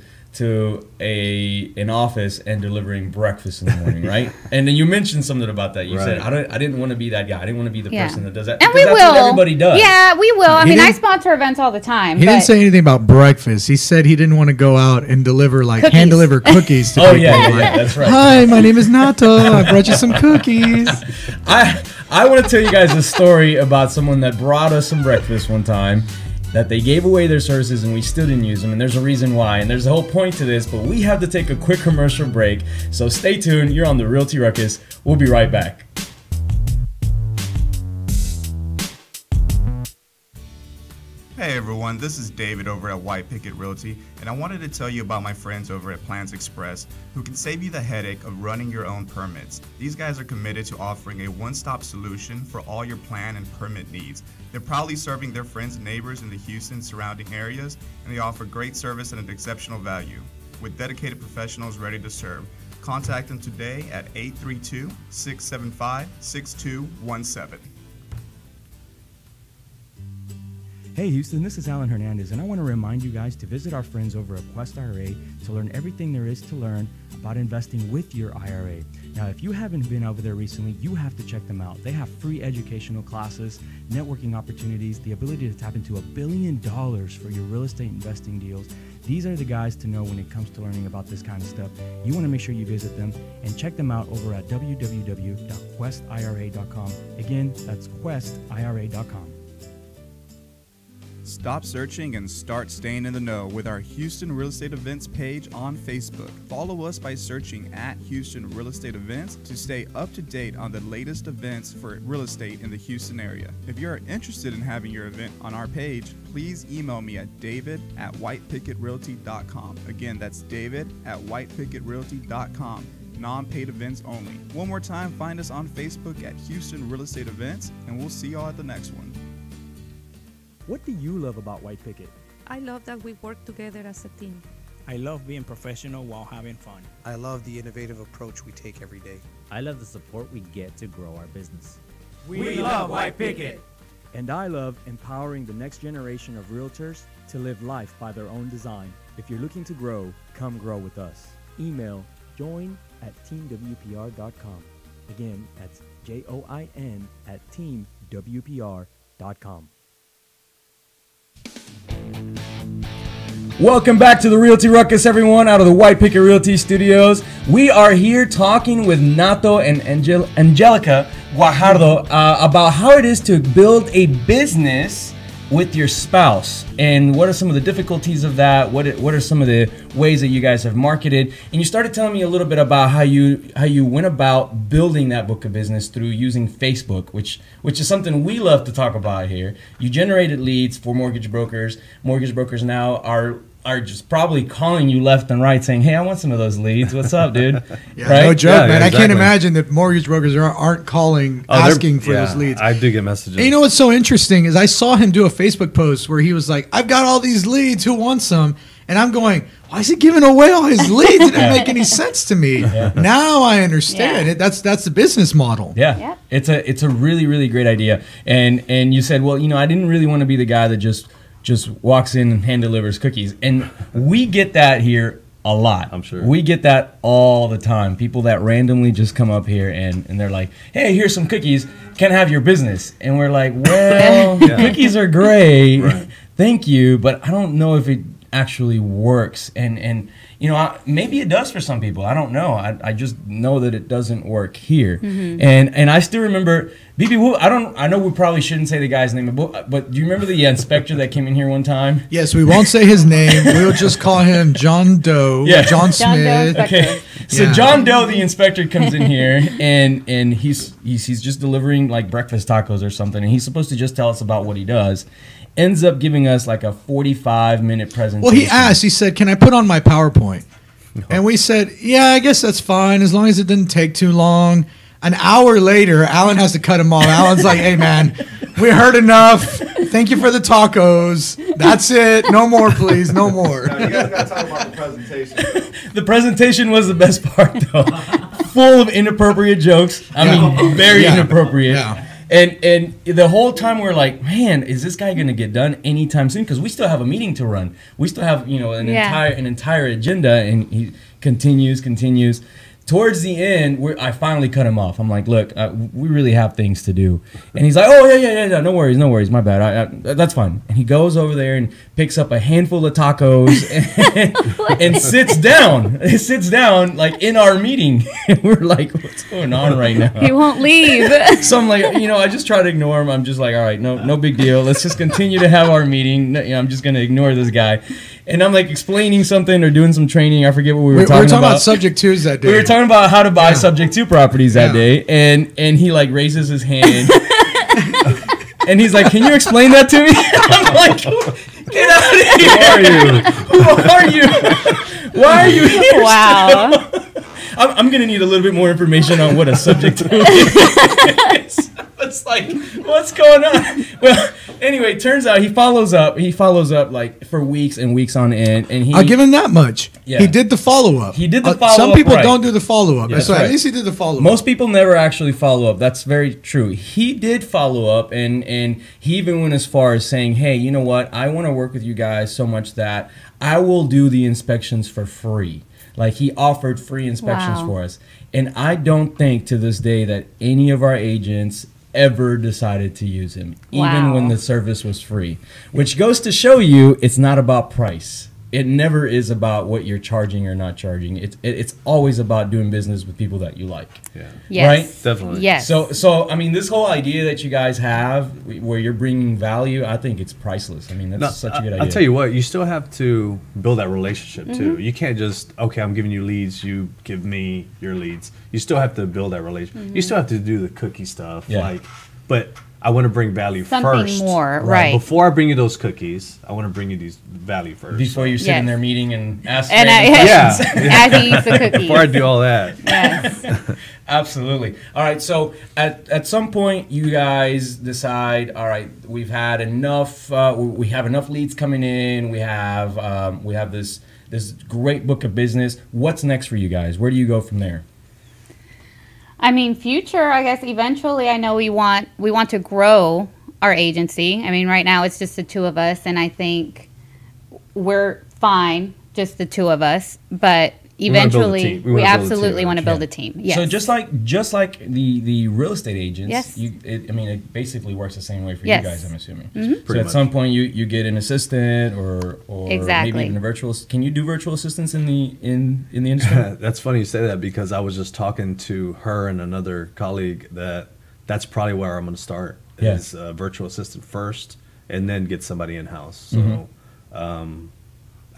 Speaker 2: an office and delivering breakfast in the morning, right? And then you mentioned something about that. You said, I didn't want to be that guy. I didn't want to be the person that does that.
Speaker 13: And
Speaker 2: because
Speaker 13: we
Speaker 2: that's
Speaker 13: will.
Speaker 2: what everybody does.
Speaker 13: Yeah, we will. I mean, I
Speaker 4: didn't-
Speaker 13: sponsor events all the time.
Speaker 4: He
Speaker 13: but
Speaker 4: didn't say anything about breakfast. He said he didn't want to go out and deliver
Speaker 13: Cookies.
Speaker 4: hand deliver cookies to
Speaker 2: Oh,
Speaker 4: people.
Speaker 2: yeah,
Speaker 4: Like,
Speaker 2: that's right.
Speaker 4: Hi, my name is Nato. I brought you some cookies.
Speaker 2: I want to tell you guys a story about someone that brought us some breakfast one time, that they gave away their services and we still didn't use them, and there's a reason why, and there's a whole point to this, but we have to take a quick commercial break, so stay tuned. You're on the Realty Ruckus. We'll be right back.
Speaker 5: Hey everyone, this is David over at White Picket Realty, and I wanted to tell you about my friends over at Plans Express who can save you the headache of running your own permits. These guys are committed to offering a one-stop solution for all your plan and permit needs. They're proudly serving their friends and neighbors in the Houston surrounding areas, and they offer great service at an exceptional value. With dedicated professionals ready to serve, contact them today at 832-675-6217.
Speaker 6: Hey Houston, this is Alan Hernandez, and I want to remind you guys to visit our friends over at Quest IRA to learn everything there is to learn about investing with your IRA. Now, if you haven't been over there recently, you have to check them out. They have free educational classes, networking opportunities, the ability to tap into $1 billion for your real estate investing deals. These are the guys to know when it comes to learning about this kind of stuff. You want to make sure you visit them and check them out over at www.questira.com. Again, that's questira.com.
Speaker 3: Stop searching and start staying in the know with our Houston Real Estate Events page on Facebook. Follow us by searching at Houston Real Estate Events to stay up to date on the latest events for real estate in the Houston area. If you are interested in having your event on our page, please email me at david@whitepickettrealty.com. Again, that's david@whitepickettrealty.com. Non-paid events only. One more time, find us on Facebook at Houston Real Estate Events, and we'll see y'all at the next one.
Speaker 8: What do you love about White Picket?
Speaker 7: I love that we work together as a team.
Speaker 8: I love being professional while having fun.
Speaker 9: I love the innovative approach we take every day.
Speaker 10: I love the support we get to grow our business.
Speaker 11: We love White Picket.
Speaker 6: And I love empowering the next generation of realtors to live life by their own design. If you're looking to grow, come grow with us. Email join@teamwpr.com. Again, that's join@teamwpr.com.
Speaker 2: Welcome back to the Realty Ruckus, everyone, out of the White Picket Realty Studios. We are here talking with Nato and Angelica Guajardo about how it is to build a business with your spouse, and what are some of the difficulties of that. What are some of the ways that you guys have marketed? And you started telling me a little bit about how you went about building that book of business through using Facebook, which is something we love to talk about here. You generated leads for mortgage brokers. Mortgage brokers now are just probably calling you left and right saying, hey, I want some of those leads. What's up, dude?
Speaker 4: Yeah,
Speaker 2: right?
Speaker 4: No joke,
Speaker 14: Yeah,
Speaker 4: man.
Speaker 14: yeah,
Speaker 4: I can't
Speaker 14: exactly.
Speaker 4: imagine that mortgage brokers aren't calling, asking for those leads.
Speaker 14: I do get messages.
Speaker 4: And you know what's so interesting is I saw him do a Facebook post where he was like, I've got all these leads. Who wants some? And I'm going, why is he giving away all his leads? It didn't make any sense to me.
Speaker 2: Yeah.
Speaker 4: Now I understand
Speaker 13: Yeah.
Speaker 4: it. That's the business model.
Speaker 2: Yeah,
Speaker 13: Yep.
Speaker 2: it's a really, really great idea. And you said, well, I didn't really want to be the guy that just walks in and hand delivers cookies. And we get that here a lot.
Speaker 14: I'm sure.
Speaker 2: We get that all the time. People that randomly just come up here and they're like, hey, here's some cookies. Can I have your business? And we're like, well, cookies are great.
Speaker 14: Right.
Speaker 2: Thank you. But I don't know if it actually works. And maybe it does for some people. I don't know. I just know that it doesn't work here.
Speaker 13: Mm-hmm.
Speaker 2: And I still remember BB. I know we probably shouldn't say the guy's name, but do you remember the inspector that came in here one time?
Speaker 4: Yes, we won't say his name. We'll just call him John Doe.
Speaker 2: Yeah.
Speaker 4: John
Speaker 13: John Doe
Speaker 4: Smith.
Speaker 13: inspector.
Speaker 2: Okay, so
Speaker 4: Yeah.
Speaker 2: John Doe, the inspector, comes in here and he's just delivering like breakfast tacos or something, and he's supposed to just tell us about what he does. Ends up giving us like a 45-minute presentation.
Speaker 4: Well, he asked, he said, can I put on my PowerPoint? And we said, yeah, I guess that's fine as long as it didn't take too long. An hour later, Alan has to cut him off. Alan's like, hey, man, we heard enough. Thank you for the tacos. That's it. No more, please. No more.
Speaker 5: Now, you guys got to talk about the presentation.
Speaker 2: The presentation was the best part, though. Full of inappropriate jokes. I mean, very inappropriate.
Speaker 4: Yeah.
Speaker 2: And the whole time we're like, man, is this guy going to get done anytime soon? Because we still have a meeting to run. We still have an entire agenda, and he continues. Towards the end, I finally cut him off. I'm like, look, we really have things to do. And he's like, oh, yeah, no worries, my bad. That's fine. And he goes over there and picks up a handful of tacos and sits down. He sits down, like, in our meeting. And we're like, what's going on right now?
Speaker 13: He won't leave.
Speaker 2: So I'm like, I just try to ignore him. I'm just like, all right, no big deal. Let's just continue to have our meeting. I'm just going to ignore this guy. And I'm like explaining something or doing some training. I forget what we were talking about.
Speaker 4: We were talking about Subject 2s that day.
Speaker 2: We were talking about how to buy Subject 2 properties that day. And he like raises his hand. And he's like, can you explain that to me? I'm like, get out of here. Who are you? Why are you here?
Speaker 13: Wow.
Speaker 2: I'm going to need a little bit more information on what a Subject 2 is. It's like, what's going on? Well, Anyway, turns out he follows up. He follows up like for weeks and weeks on end, and
Speaker 4: I'll give him that much.
Speaker 2: Yeah.
Speaker 4: He did the follow up.
Speaker 2: He did the follow up.
Speaker 4: Some people
Speaker 2: right.
Speaker 4: don't do the follow up.
Speaker 2: Yeah,
Speaker 4: so
Speaker 2: right.
Speaker 4: at least he did the follow up.
Speaker 2: Most people never actually follow up. That's very true. He did follow up, and he even went as far as saying, "Hey, you know what? I want to work with you guys so much that I will do the inspections for free." Like he offered free inspections for us, and I don't think to this day that any of our agents ever decided to use him, even when the service was free. Which goes to show you, it's not about price. It never is about what you're charging or not charging. It's always about doing business with people that you like.
Speaker 14: Yeah.
Speaker 13: Yes.
Speaker 2: Right?
Speaker 14: Definitely.
Speaker 13: Yes.
Speaker 2: So I mean, this whole idea that you guys have, where you're bringing value, I think it's priceless. I mean, that's such a good idea.
Speaker 14: I'll tell you what, you still have to build that relationship too. You can't just, okay, I'm giving you leads, you give me your leads. You still have to build that relationship. You still have to do the cookie stuff, but I want to bring value
Speaker 13: Something
Speaker 14: first.
Speaker 13: more, right.
Speaker 14: Before I bring you those cookies, I want to bring you these value first.
Speaker 2: Before you sit in their meeting and ask
Speaker 13: and
Speaker 2: questions.
Speaker 13: as he eats the cookies.
Speaker 14: Before I do all that.
Speaker 13: Yes.
Speaker 2: Absolutely. All right. So at some point, you guys decide. All right, we've had enough. We have enough leads coming in. We have this great book of business. What's next for you guys? Where do you go from there?
Speaker 13: I mean, future, I guess eventually I know we want to grow our agency. I mean, right now it's just the two of us, and I think we're fine, just the two of us, but eventually we absolutely want to build a team. Yes.
Speaker 2: So just like the real estate agents,
Speaker 13: yes.
Speaker 2: It basically works the same way for
Speaker 13: yes.
Speaker 2: you guys, I'm assuming.
Speaker 13: Mm-hmm.
Speaker 2: So at some point you get an assistant or
Speaker 13: exactly.
Speaker 2: maybe even a virtual. Can you do virtual assistants in the industry?
Speaker 14: That's funny you say that, because I was just talking to her and another colleague that's probably where I'm going to start. Is virtual assistant first, and then get somebody in house. So.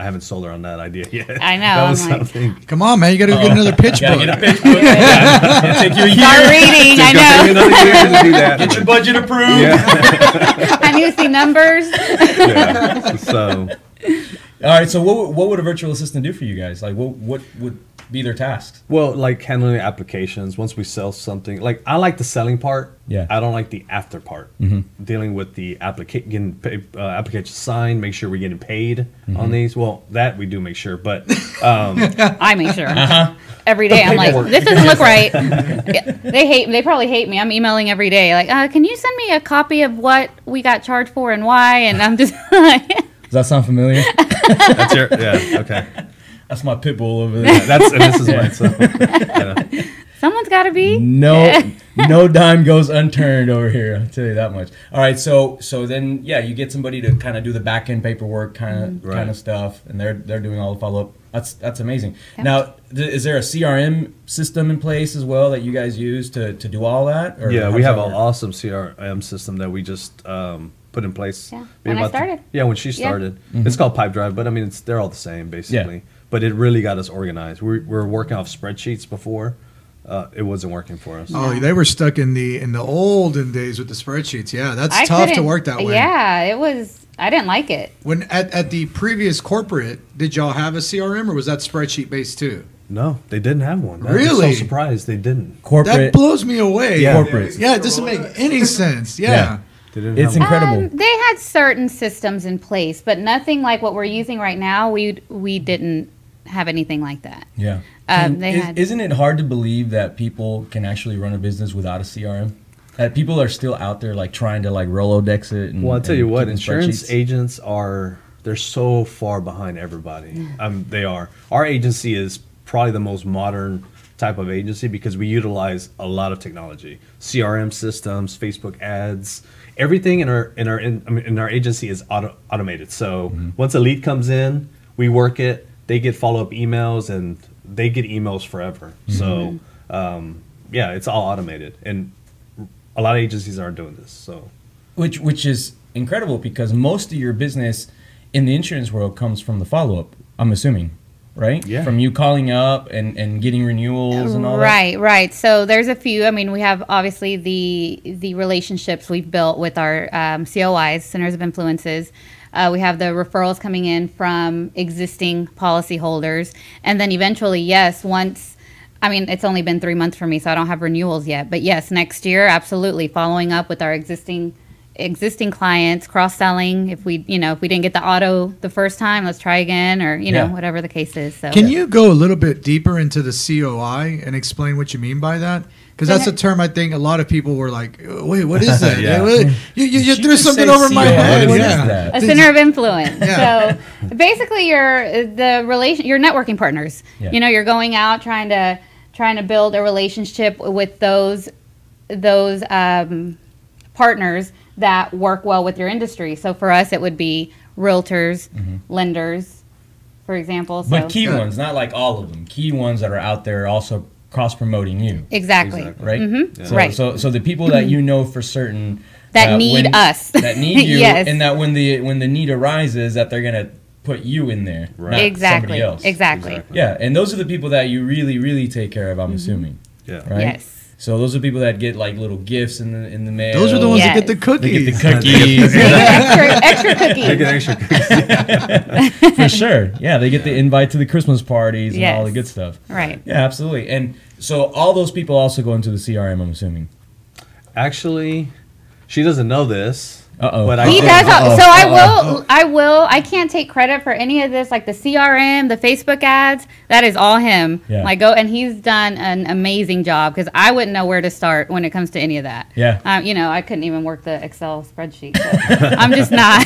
Speaker 14: I haven't sold her on that idea yet.
Speaker 13: I know.
Speaker 14: That was something.
Speaker 4: Come on, man! You got to get another pitch book.
Speaker 2: Get a pitch book. It'll take you a year.
Speaker 13: Start reading. I know.
Speaker 14: Another year to do that.
Speaker 2: Get your budget approved.
Speaker 14: Yeah.
Speaker 13: I need to see numbers.
Speaker 14: Yeah. So.
Speaker 2: All right. So what would a virtual assistant do for you guys? Like what would be their tasks?
Speaker 14: Well, like handling the applications. Once we sell something, like I like the selling part.
Speaker 2: Yeah.
Speaker 14: I don't like the after part. Dealing with the application signed, make sure we're getting paid on these. Well, that we do make sure, but
Speaker 13: I make sure every day. I'm like, this doesn't look right. They probably hate me. I'm emailing every day, like, can you send me a copy of what we got charged for and why? And I'm just like,
Speaker 2: does that sound familiar?
Speaker 14: That's your okay.
Speaker 2: That's my pit bull over there.
Speaker 14: And this is mine. So, yeah.
Speaker 13: Someone's got to be.
Speaker 2: No dime goes unturned over here. I'll tell you that much. All right, so then you get somebody to kind of do the back end paperwork kind of stuff, and they're doing all the follow up. That's amazing. Yep. Now, is there a CRM system in place as well that you guys use to do all that? Or
Speaker 14: we have an awesome CRM system that we just put in place.
Speaker 13: Yeah, when I started.
Speaker 14: When she started. It's called Pipedrive, but I mean they're all the same basically. Yeah. But it really got us organized. We're working off spreadsheets before. It wasn't working for us.
Speaker 4: Oh, they were stuck in the olden days with the spreadsheets. Yeah, that's tough to work that way.
Speaker 13: Yeah, it was. I didn't like it.
Speaker 4: When at the previous corporate, did y'all have a CRM or was that spreadsheet based too?
Speaker 14: No, they didn't have one.
Speaker 4: Really?
Speaker 14: I'm so surprised they didn't.
Speaker 2: Corporate.
Speaker 4: That blows me away.
Speaker 2: Yeah. Corporate.
Speaker 4: Yeah, it doesn't make any sense. Yeah.
Speaker 2: It's incredible.
Speaker 13: They had certain systems in place, but nothing like what we're using right now. We didn't have anything like that.
Speaker 2: Yeah. Isn't it hard to believe that people can actually run a business without a CRM? That people are still out there like trying to like Rolodex it.
Speaker 14: Well, I'll tell you what, insurance agents they're so far behind everybody. They are. Our agency is probably the most modern type of agency because we utilize a lot of technology, CRM systems, Facebook ads, everything in our agency is automated. So once a lead comes in, we work it. They get follow-up emails, and they get emails forever. So, it's all automated, and a lot of agencies aren't doing this. So,
Speaker 2: which is incredible because most of your business in the insurance world comes from the follow-up. I'm assuming, right? Yeah. From you calling up and getting renewals and all that.
Speaker 13: Right. So there's a few. I mean, we have obviously the relationships we've built with our COIs, Centers of Influences. We have the referrals coming in from existing policyholders. And then eventually, it's only been 3 months for me, so I don't have renewals yet. But yes, next year, absolutely, following up with our existing existing clients, cross-selling. If we didn't get the auto the first time, let's try again, or whatever the case is. So
Speaker 4: can you go a little bit deeper into the COI and explain what you mean by that? Because that's a term I think a lot of people were like, wait, what is that? You threw something over my head.
Speaker 13: A center of influence. So basically, you're networking partners.
Speaker 2: Yeah.
Speaker 13: You're going out trying to build a relationship with those partners that work well with your industry. So for us, it would be realtors, lenders, for example.
Speaker 2: But key ones, not like all of them. Key ones that are out there also cross-promoting you.
Speaker 13: Exactly.
Speaker 2: Right?
Speaker 13: Mm-hmm.
Speaker 2: So,
Speaker 13: right.
Speaker 2: So the people that you know for certain
Speaker 13: that need us,
Speaker 2: that need you,
Speaker 13: yes.
Speaker 2: and that when the need arises, that they're gonna put you in there, not somebody else.
Speaker 13: Exactly.
Speaker 2: Yeah, and those are the people that you really, really take care of. I'm assuming.
Speaker 14: Yeah.
Speaker 2: Right.
Speaker 13: Yes.
Speaker 2: So those are people that get like little gifts in the mail.
Speaker 4: Those are the ones that get the cookies.
Speaker 2: They get the cookies.
Speaker 13: extra cookies.
Speaker 14: They get extra cookies.
Speaker 2: For sure. Yeah, they get the invite to the Christmas parties and all the good stuff.
Speaker 13: Right.
Speaker 2: Yeah, absolutely. And so all those people also go into the CRM, I'm assuming.
Speaker 14: Actually, she doesn't know this.
Speaker 2: But
Speaker 13: he does. So I will. I can't take credit for any of this, like the CRM, the Facebook ads. That is all him.
Speaker 2: Yeah.
Speaker 13: And he's done an amazing job because I wouldn't know where to start when it comes to any of that.
Speaker 2: Yeah.
Speaker 13: I couldn't even work the Excel spreadsheet. So I'm just not.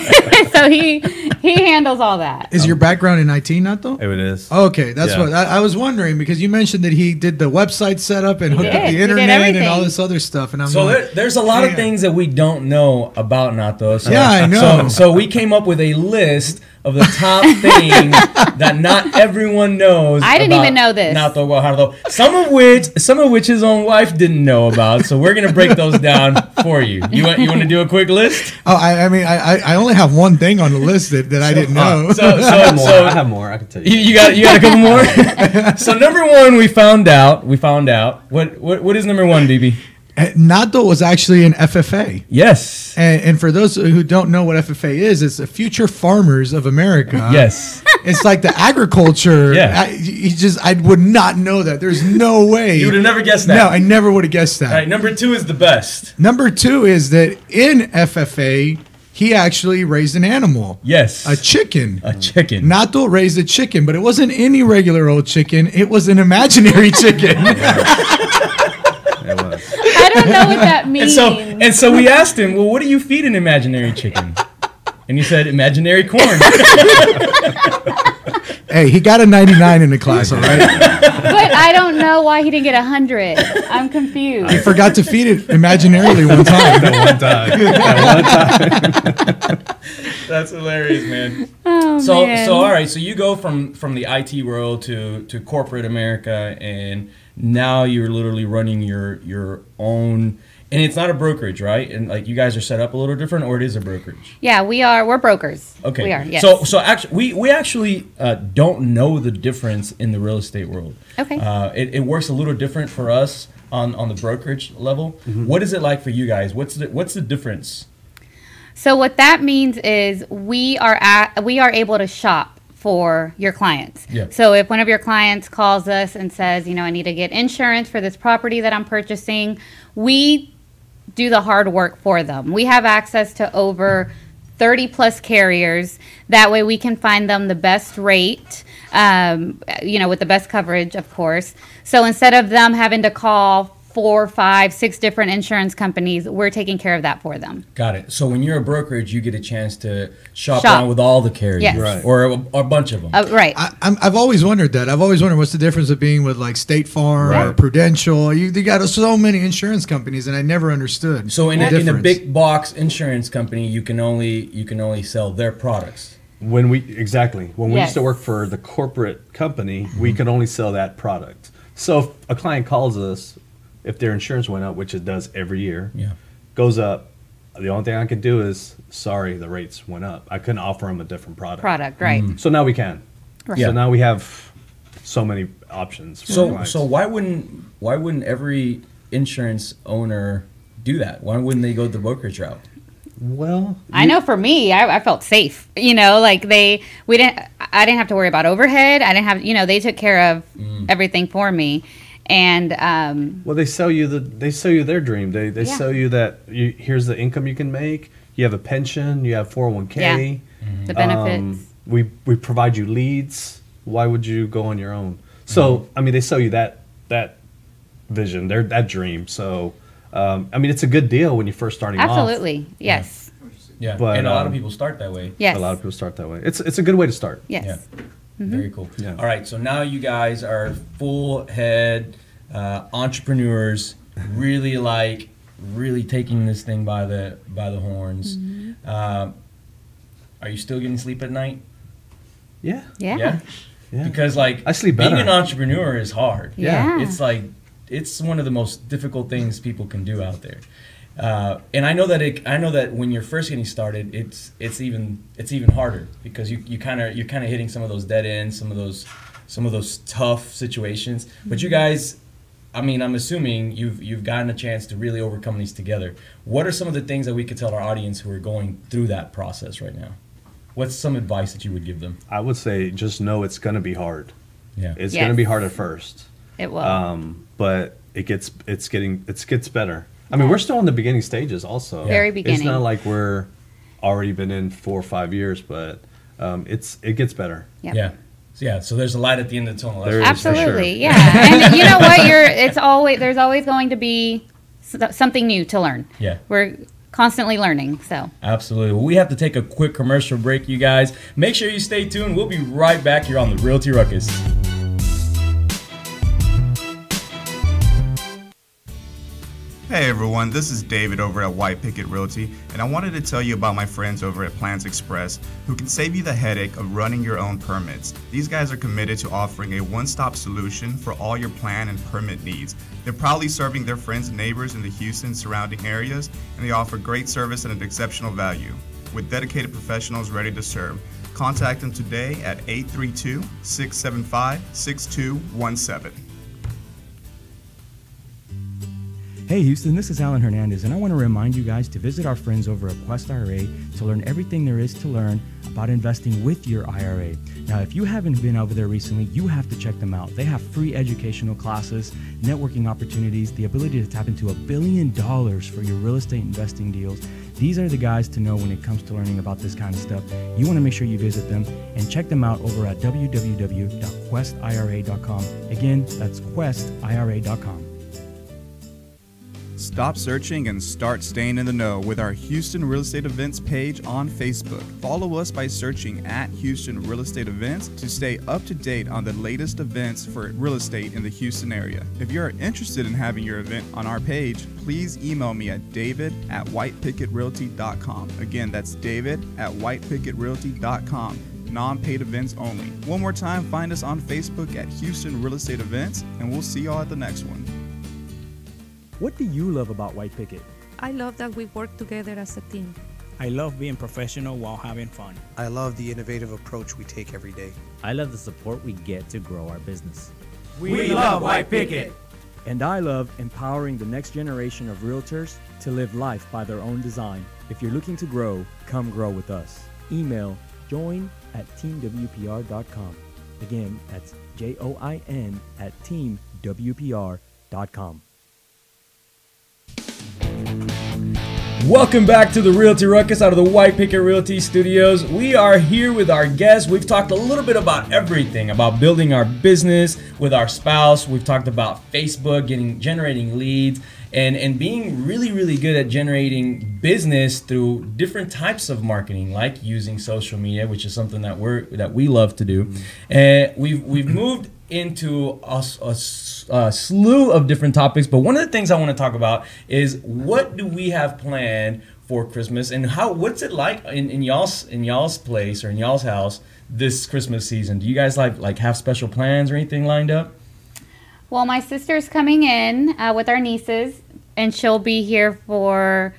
Speaker 13: So he handles all that.
Speaker 4: Is your background in IT, Nato?
Speaker 14: It is.
Speaker 4: Okay, that's what I was wondering because you mentioned that he did the website setup and hooked up the
Speaker 13: did
Speaker 4: internet and all this other stuff. And I'm
Speaker 2: there's a lot of things that we don't know about Nato. So,
Speaker 4: yeah, I know.
Speaker 2: So we came up with a list of the top things that not everyone knows.
Speaker 13: I didn't even know this.
Speaker 2: Nato Guajardo. Some of which his own wife didn't know about. So we're gonna break those down for you. You want to do a quick list?
Speaker 4: Oh, I only have one thing on the list that I didn't know.
Speaker 14: I have more. I can tell you.
Speaker 2: You got a couple more. So number one, we found out. What is number one, BB?
Speaker 4: Nato was actually an FFA.
Speaker 2: Yes.
Speaker 4: And for those who don't know what FFA is, it's the Future Farmers of America.
Speaker 2: Yes.
Speaker 4: It's like the agriculture.
Speaker 2: Yeah.
Speaker 4: I would not know that. There's no way.
Speaker 2: You would have never guessed that.
Speaker 4: No, I never would have guessed that.
Speaker 2: All right, number two is the best.
Speaker 4: Number two is that in FFA, he actually raised an animal.
Speaker 2: Yes.
Speaker 4: A chicken.
Speaker 2: A chicken.
Speaker 4: Nato raised a chicken, but it wasn't any regular old chicken. It was an imaginary chicken.
Speaker 14: It was.
Speaker 13: I don't know what that means.
Speaker 2: And so we asked him, well, what do you feed an imaginary chicken? And he said, imaginary corn.
Speaker 4: Hey, he got a 99 in the class, all right?
Speaker 13: But I don't know why he didn't get 100. I'm confused.
Speaker 4: He forgot to feed it imaginarily one time.
Speaker 14: That one time.
Speaker 2: That's hilarious, man.
Speaker 13: Oh, man.
Speaker 2: So all right, so you go from the IT world to corporate America, and now you're literally running your own. And it's not a brokerage, right? And like you guys are set up a little different, or it is a brokerage?
Speaker 13: Yeah, we are. We're brokers.
Speaker 2: Okay.
Speaker 13: We are, yes.
Speaker 2: So actually, we actually don't know the difference in the real estate world.
Speaker 13: Okay.
Speaker 2: It works a little different for us on the brokerage level. Mm-hmm. What is it like for you guys? What's the difference?
Speaker 13: So what that means is we are able to shop for your clients.
Speaker 2: Yeah.
Speaker 13: So if one of your clients calls us and says, I need to get insurance for this property that I'm purchasing, we do the hard work for them. We have access to over 30 plus carriers. That way we can find them the best rate, with the best coverage, of course. So instead of them having to call 4, 5, 6 different insurance companies, we're taking care of that for them.
Speaker 2: Got it. So when you're a brokerage, you get a chance to shop around with all the carriers,
Speaker 13: yes.
Speaker 14: Right.
Speaker 2: or a bunch of them.
Speaker 13: Right.
Speaker 4: I've always wondered that. I've always wondered what's the difference of being with like State Farm or Prudential. You got so many insurance companies, and I never understood.
Speaker 2: So in a big box insurance company, you can only sell their products.
Speaker 14: When we used to work for the corporate company, we could only sell that product. So if a client calls us, if their insurance went up, which it does every year, goes up, the only thing I could do is, sorry, the rates went up. I couldn't offer them a different product.
Speaker 13: Right.
Speaker 14: So now we can.
Speaker 13: Right.
Speaker 14: So now we have so many options for clients.
Speaker 2: So why wouldn't every insurance owner do that? Why wouldn't they go the brokerage route?
Speaker 14: Well,
Speaker 13: I know for me, I felt safe. I didn't have to worry about overhead. I didn't have, they took care of everything for me. And
Speaker 14: well, they sell you their dream. They sell you that here's the income you can make. You have a pension. You have 401k.
Speaker 13: Yeah. The benefits.
Speaker 14: We provide you leads. Why would you go on your own? So I mean, they sell you that vision, that dream. So I mean, it's a good deal when you're first starting off.
Speaker 13: Absolutely. Yes.
Speaker 2: Yeah,
Speaker 14: But,
Speaker 2: and a lot of people start that way.
Speaker 13: Yes.
Speaker 14: A lot of people start that way. It's a good way to start.
Speaker 13: Yes.
Speaker 2: Yeah. Very cool.
Speaker 14: Yeah.
Speaker 2: All right, so now you guys are full head entrepreneurs, really taking this thing by the horns. Are you still getting sleep at night?
Speaker 14: Yeah.
Speaker 13: Yeah.
Speaker 14: Yeah.
Speaker 2: Because like
Speaker 14: I sleep better.
Speaker 2: being an entrepreneur is hard.
Speaker 13: Yeah.
Speaker 2: It's like it's one of the most difficult things people can do out there. And I know that when you're first getting started, it's even harder because you're kind of hitting some of those dead ends, some of those tough situations. But you guys, I mean, I'm assuming you've gotten a chance to really overcome these together. What are some of the things that we could tell our audience who are going through that process right now? What's some advice that you would give them?
Speaker 14: I would say just know it's going to be hard.
Speaker 2: Yeah,
Speaker 14: it's going to be hard at first.
Speaker 13: It will.
Speaker 14: But it gets better. I mean, we're still in the beginning stages also.
Speaker 13: Very beginning.
Speaker 14: It's not like we're already been in 4 or 5 years, but it gets better.
Speaker 13: Yep.
Speaker 2: Yeah. Yeah, so there's a light at the end of the tunnel.
Speaker 14: There is,
Speaker 13: Absolutely,
Speaker 14: for sure.
Speaker 13: yeah. And you know what? There's always going to be something new to learn.
Speaker 2: Yeah.
Speaker 13: We're constantly learning, so.
Speaker 2: Absolutely. Well, we have to take a quick commercial break, you guys. Make sure you stay tuned. We'll be right back here on the Realty Ruckus.
Speaker 5: Hey everyone, this is David over at White Picket Realty, and I wanted to tell you about my friends over at Plans Express who can save you the headache of running your own permits. These guys are committed to offering a one-stop solution for all your plan and permit needs. They're proudly serving their friends and neighbors in the Houston surrounding areas, and they offer great service at an exceptional value. With dedicated professionals ready to serve, contact them today at 832-675-6217.
Speaker 6: Hey Houston, this is Alan Hernandez, and I want to remind you guys to visit our friends over at Quest IRA to learn everything there is to learn about investing with your IRA. Now, if you haven't been over there recently, you have to check them out. They have free educational classes, networking opportunities, the ability to tap into $1 billion for your real estate investing deals. These are the guys to know when it comes to learning about this kind of stuff. You want to make sure you visit them and check them out over at www.questira.com. Again, that's questira.com.
Speaker 3: Stop searching and start staying in the know with our Houston Real Estate Events page on Facebook. Follow us by searching at Houston Real Estate Events to stay up to date on the latest events for real estate in the Houston area. If you are interested in having your event on our page, please email me at david@whitepicketrealty.com. Again, that's david@whitepicketrealty.com. Non-paid events only. One more time, find us on Facebook at Houston Real Estate Events, and we'll see y'all at the next one.
Speaker 8: What do you love about White Picket?
Speaker 7: I love that we work together as a team.
Speaker 12: I love being professional while having fun.
Speaker 9: I love the innovative approach we take every day.
Speaker 10: I love the support we get to grow our business.
Speaker 11: We love White Picket.
Speaker 8: And I love empowering the next generation of realtors to live life by their own design. If you're looking to grow, come grow with us. Email join@teamwpr.com. Again, that's join@teamwpr.com.
Speaker 2: Welcome back to the Realty Ruckus out of the White Picket Realty Studios. We are here with our guests. We've talked a little bit about everything, about building our business with our spouse. We've talked about Facebook, generating leads, and being really good at generating business through different types of marketing, like using social media, which is something that we love to do. And we've moved into a slew of different topics, but one of the things I want to talk about is what do we have planned for Christmas, and what's it like in y'all's place or in y'all's house this Christmas season? Do you guys like have special plans or anything lined up?
Speaker 13: Well, my sister's coming in with our nieces, and she'll be here for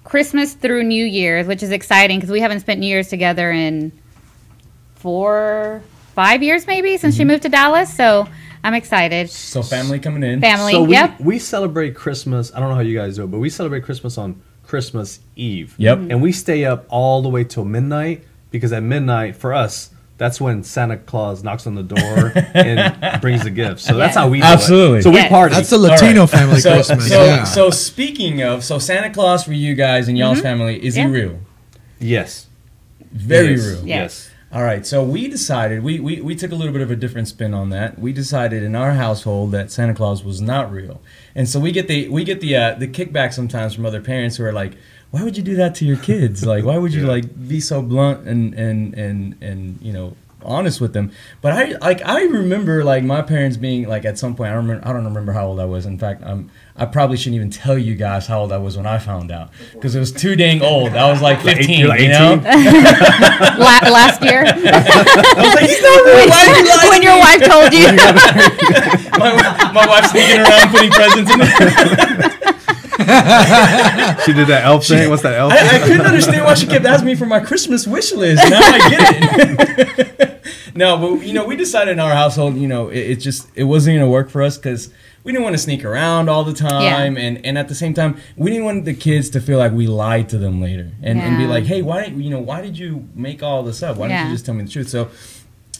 Speaker 13: Christmas through New Year's, which is exciting because we haven't spent New Year's together in 4-5 years maybe since she moved to Dallas, so I'm excited.
Speaker 2: So family coming in.
Speaker 13: Family,
Speaker 14: so
Speaker 13: yep.
Speaker 14: We celebrate Christmas. I don't know how you guys do it, but we celebrate Christmas on Christmas Eve.
Speaker 2: Yep.
Speaker 14: And we stay up all the way till midnight because at midnight, for us, that's when Santa Claus knocks on the door and brings the gifts. So that's how we do
Speaker 2: Absolutely.
Speaker 14: it. So we party.
Speaker 4: That's the Latino
Speaker 2: All right.
Speaker 4: family Christmas. Yeah.
Speaker 2: So speaking of, Santa Claus for you guys and y'all's family, is he real?
Speaker 14: Yes.
Speaker 2: Very
Speaker 14: Yes.
Speaker 2: real.
Speaker 14: Yes.
Speaker 2: All right, so we decided we took a little bit of a different spin on that. We decided in our household that Santa Claus was not real, and so we get the kickback sometimes from other parents who are like, "Why would you do that to your kids? Like, why would you like be so blunt and you know honest with them?" But I remember like my parents being like at some point I don't remember how old I was. In fact, I probably shouldn't even tell you guys how old I was when I found out because it was too dang old. I was like 15,
Speaker 14: You're like
Speaker 2: you know.
Speaker 13: Last year.
Speaker 2: I was like, he's not real. Why are you lying
Speaker 13: When
Speaker 2: to
Speaker 13: your
Speaker 2: me?
Speaker 13: wife told you.
Speaker 2: my wife's sneaking around putting presents in there.
Speaker 14: She did that elf thing. What's that elf?
Speaker 2: I couldn't understand why she kept asking me for my Christmas wish list. Now I get it. No, but you know, we decided in our household, you know, it wasn't going to work for us because we didn't want to sneak around all the time, and at the same time, we didn't want the kids to feel like we lied to them later and be like, hey, why did you make all this up? Why didn't you just tell me the truth? So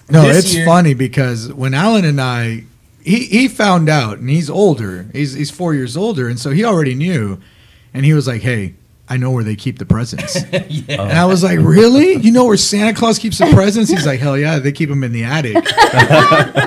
Speaker 4: no, it's funny because when Alan and I. He found out, and he's older. He's 4 years older, and so he already knew. And he was like, "Hey, I know where they keep the presents." And I was like, "Really? You know where Santa Claus keeps the presents?" He's like, "Hell yeah, they keep them in the attic."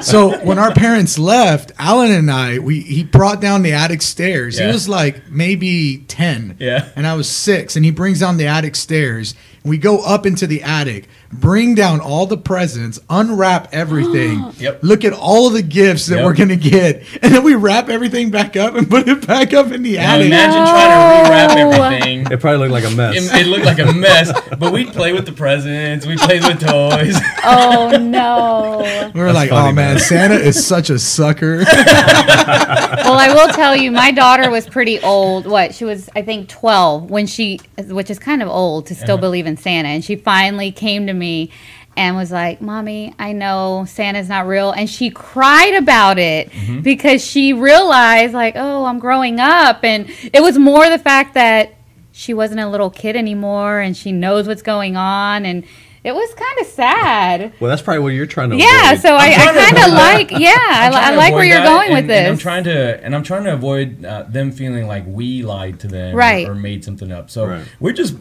Speaker 4: So when our parents left, Alan and I, he brought down the attic stairs. He was like maybe 10, and I was 6, and he brings down the attic stairs. We go up into the attic, bring down all the presents, unwrap everything, look at all of the gifts that we're going to get, and then we wrap everything back up and put it back up in the attic.
Speaker 2: Imagine trying to rewrap everything.
Speaker 14: It probably looked like a mess.
Speaker 2: It looked like a mess, but we'd play with the presents. We'd play with toys.
Speaker 13: Oh, no.
Speaker 4: We were like, funny, oh, man, Santa is such a sucker.
Speaker 13: Well, I will tell you, my daughter was pretty old. She was, I think, 12 when which is kind of old to still believe in Santa. And she finally came to me and was like, Mommy, I know Santa's not real. And she cried about it because she realized, like, oh, I'm growing up. And it was more the fact that she wasn't a little kid anymore and she knows what's going on. And it was kind of sad.
Speaker 14: Well, that's probably what you're trying to
Speaker 13: avoid. So I kind of like,
Speaker 2: I
Speaker 13: like where you're going with this.
Speaker 2: And I'm trying to avoid them feeling like we lied to them or made something up. So we're just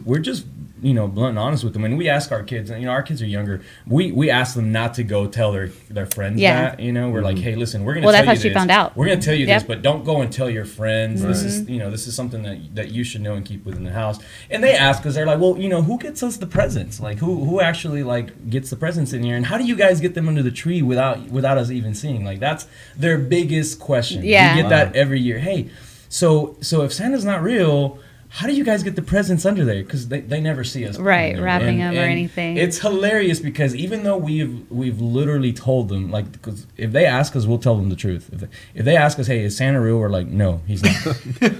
Speaker 2: you know, blunt and honest with them. And we ask our kids, and you know, our kids are younger. We ask them not to go tell their friends that. You know, we're like, hey, listen, we're going to tell you this. Well, that's how she found out. We're going to tell you this, but don't go and tell your friends. This is something that you should know and keep within the house. And they ask us, they're like, well, you know, who gets us the presents? Like, who actually like gets the presents in here? And how do you guys get them under the tree without us even seeing? Like, that's their biggest question. Yeah, we get that every year. Hey, so if Santa's not real, how do you guys get the presents under there? Because they never see us
Speaker 13: wrapping them or anything.
Speaker 2: It's hilarious because even though we've literally told them, like, because if they ask us, we'll tell them the truth. If they ask us, hey, is Santa real? We're like, no, he's not.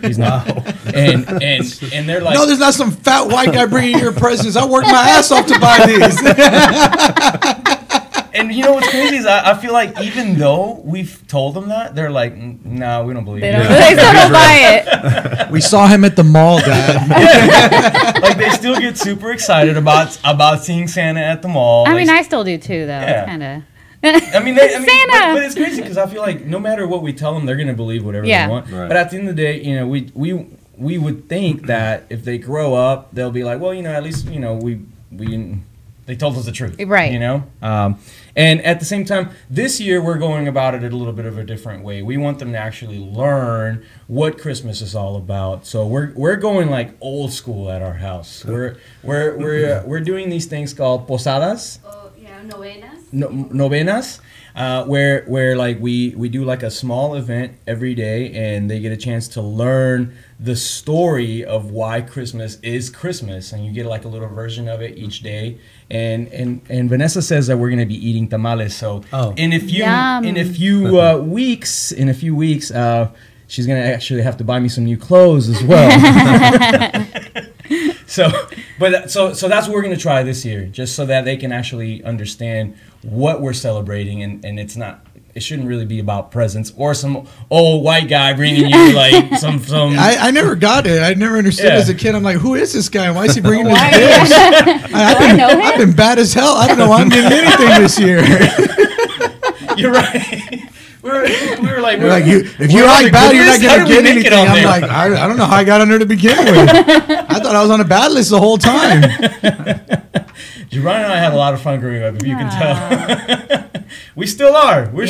Speaker 2: He's not. And they're like,
Speaker 4: no, there's not some fat white guy bringing your presents. I worked my ass off to buy these.
Speaker 2: And you know what's crazy is I feel like even though we've told them that, they're like, no, we don't believe it.
Speaker 13: They still don't buy it.
Speaker 4: We saw him at the mall, Dad.
Speaker 2: Like, they still get super excited about seeing Santa at the mall.
Speaker 13: I mean, I still do too, though. Yeah. It's kind of...
Speaker 2: Santa. But it's crazy because I feel like no matter what we tell them, they're going to believe whatever they want. Right. But at the end of the day, you know, we would think that if they grow up, they'll be like, well, you know, at least, you know, they told us the truth.
Speaker 13: Right.
Speaker 2: You know? And at the same time, this year we're going about it a little bit of a different way. We want them to actually learn what Christmas is all about. So we're going like old school at our house. We're doing these things called posadas.
Speaker 7: Novenas.
Speaker 2: Novenas. Where like we do like a small event every day, and they get a chance to learn the story of why Christmas is Christmas, and you get like a little version of it each day. And Vanessa says that we're going to be eating tamales. So in a few weeks, she's going to actually have to buy me some new clothes as well. So that's what we're going to try this year, just so that they can actually understand what we're celebrating, and it's not it shouldn't really be about presents or some old white guy bringing you like some.
Speaker 4: I never got it. I never understood as a kid. I'm like, who is this guy? Why is he bringing this gifts? I've been bad as hell. I don't know why I'm getting anything this year.
Speaker 2: You're right. We were like,
Speaker 4: if you like bad, you're not going to get anything. I'm like, I don't know how I got on there to begin with. I thought I was on a bad list the whole time.
Speaker 2: Jerron and I had a lot of fun growing up, if you can tell. We still are. We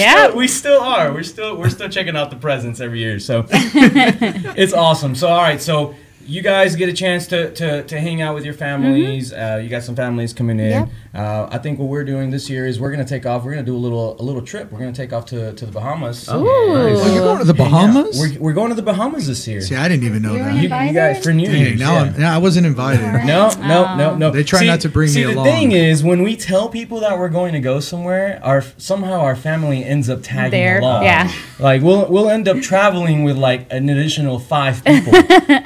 Speaker 2: still are. We're still checking out the presents every year. So it's awesome. So all right, so you guys get a chance to hang out with your families. You got some families coming in. I think what we're doing this year is we're gonna take off. We're gonna do a little trip. We're gonna take off to the Bahamas.
Speaker 4: Oh, nice. You're going to the Bahamas?
Speaker 2: We're going to the Bahamas this year.
Speaker 4: See, I didn't even know that.
Speaker 2: You guys for New Year's.
Speaker 4: I wasn't invited.
Speaker 2: No.
Speaker 4: They try not to bring me along.
Speaker 2: The thing is, when we tell people that we're going to go somewhere, somehow our family ends up tagging along. Yeah. Like we'll end up traveling with like an additional 5 people.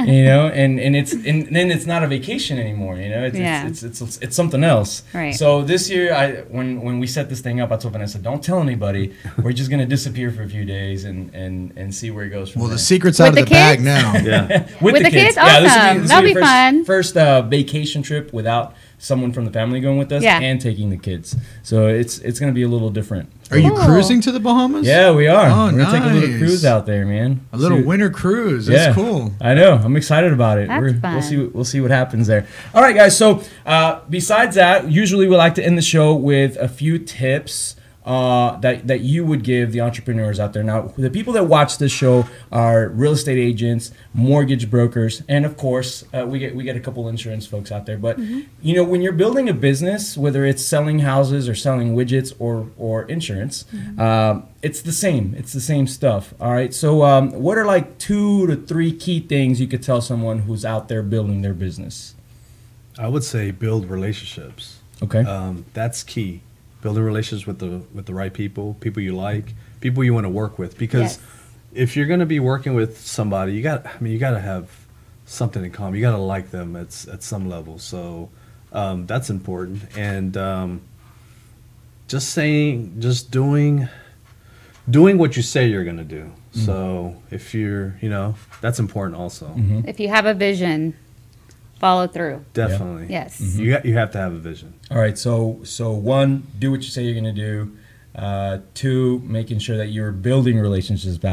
Speaker 2: You know, and then it's not a vacation anymore. You know, it's something else.
Speaker 13: Right.
Speaker 2: So this year, when we set this thing up, I told Vanessa, don't tell anybody. We're just gonna disappear for a few days and see where it goes from there.
Speaker 4: The secret's out of the bag now.
Speaker 2: Yeah.
Speaker 13: With the kids? Awesome. That'll be fun.
Speaker 2: First vacation trip without someone from the family going with us and taking the kids. So it's going to be a little different.
Speaker 4: Are you cruising to the Bahamas?
Speaker 2: Yeah, we are.
Speaker 4: Oh,
Speaker 2: We're going to take a little cruise out there, man.
Speaker 4: A little winter cruise. That's cool.
Speaker 2: I know. I'm excited about it.
Speaker 13: That's fun.
Speaker 2: We'll see what happens there. All right, guys. So besides that, usually we like to end the show with a few tips that you would give the entrepreneurs out there. Now, the people that watch this show are real estate agents, mortgage brokers, and of course, we get a couple insurance folks out there. But you know, when you're building a business, whether it's selling houses or selling widgets or insurance, it's the same. It's the same stuff. All right. So, what are like 2 to 3 key things you could tell someone who's out there building their business?
Speaker 14: I would say build relationships.
Speaker 2: Okay.
Speaker 14: That's key. Building relationships with the right people you like, people you want to work with. Because if you're going to be working with somebody, you got to have something in common. You got to like them at some level. So that's important. And just doing what you say you're going to do. So if you're, that's important also.
Speaker 13: If you have a vision, follow through.
Speaker 14: Definitely.
Speaker 13: Yes.
Speaker 14: You have to have a vision.
Speaker 2: All right. So 1, do what you say you're going to do. 2, making sure that you're building relationships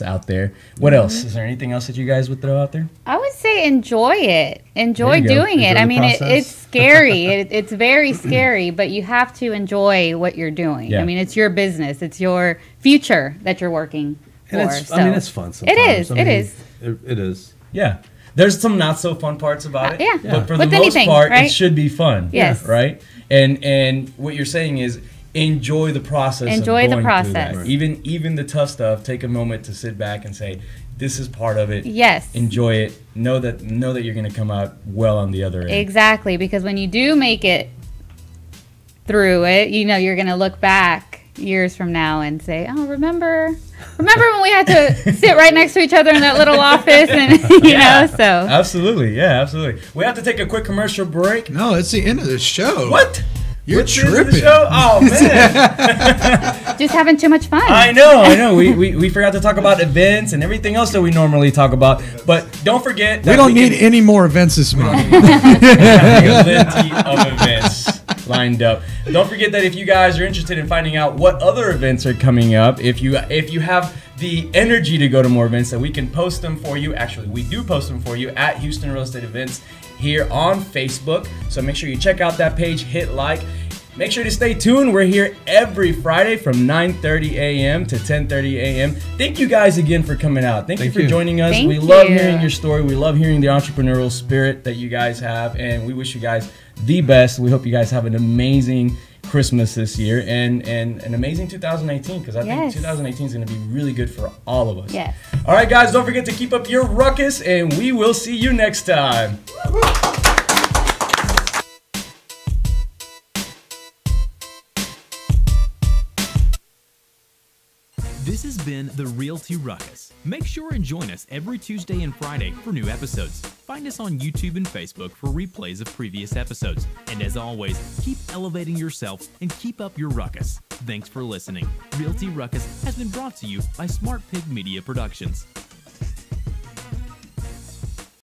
Speaker 2: out there. What else? Is there anything else that you guys would throw out there?
Speaker 13: I would say enjoy it. Enjoy doing it. I mean, it's scary. It's very scary, but you have to enjoy what you're doing.
Speaker 2: Yeah.
Speaker 13: I mean, it's your business. It's your future that you're working for.
Speaker 14: It's fun sometimes. It is.
Speaker 2: Yeah. There's some not so fun parts about it.
Speaker 13: But
Speaker 2: for the most part,
Speaker 13: right?
Speaker 2: it should be fun.
Speaker 13: Yes.
Speaker 2: Right? And what you're saying is enjoy the process.
Speaker 13: Enjoy the process.
Speaker 2: Right. Even the tough stuff, take a moment to sit back and say, this is part of it.
Speaker 13: Yes.
Speaker 2: Enjoy it. Know that you're going to come out well on the other end.
Speaker 13: Exactly, because when you do make it through it, you're going to look back years from now and say, oh, remember when we had to sit right next to each other in that little office and so
Speaker 2: absolutely. We have to take a quick commercial break.
Speaker 4: No, it's the end of the show.
Speaker 2: What?
Speaker 4: You're tripping.
Speaker 2: Oh man.
Speaker 13: Just having too much fun.
Speaker 2: I know. We forgot to talk about events and everything else that we normally talk about. But don't forget that
Speaker 4: we don't need any more events this month.
Speaker 2: Plenty of events lined up. Don't forget that if you guys are interested in finding out what other events are coming up, if you have the energy to go to more events, that we can post them for you. Actually, we do post them for you at Houston Real Estate Events here on Facebook. So make sure you check out that page, hit like. Make sure to stay tuned. We're here every Friday from 9:30 a.m. to 10:30 a.m. Thank you guys again for coming out. Thank you for joining us. We love hearing your story. We love hearing the entrepreneurial spirit that you guys have, and we wish you guys the best. We hope you guys have an amazing Christmas this year and an amazing 2018, because I think 2018 is going to be really good for all of us.
Speaker 13: Yes.
Speaker 2: All right, guys, don't forget to keep up your ruckus, and we will see you next time.
Speaker 1: This has been the Realty Ruckus. Make sure and join us every Tuesday and Friday for new episodes. Find us on YouTube and Facebook for replays of previous episodes. And as always, keep elevating yourself and keep up your ruckus. Thanks for listening. Realty Ruckus has been brought to you by Smart Pig Media Productions.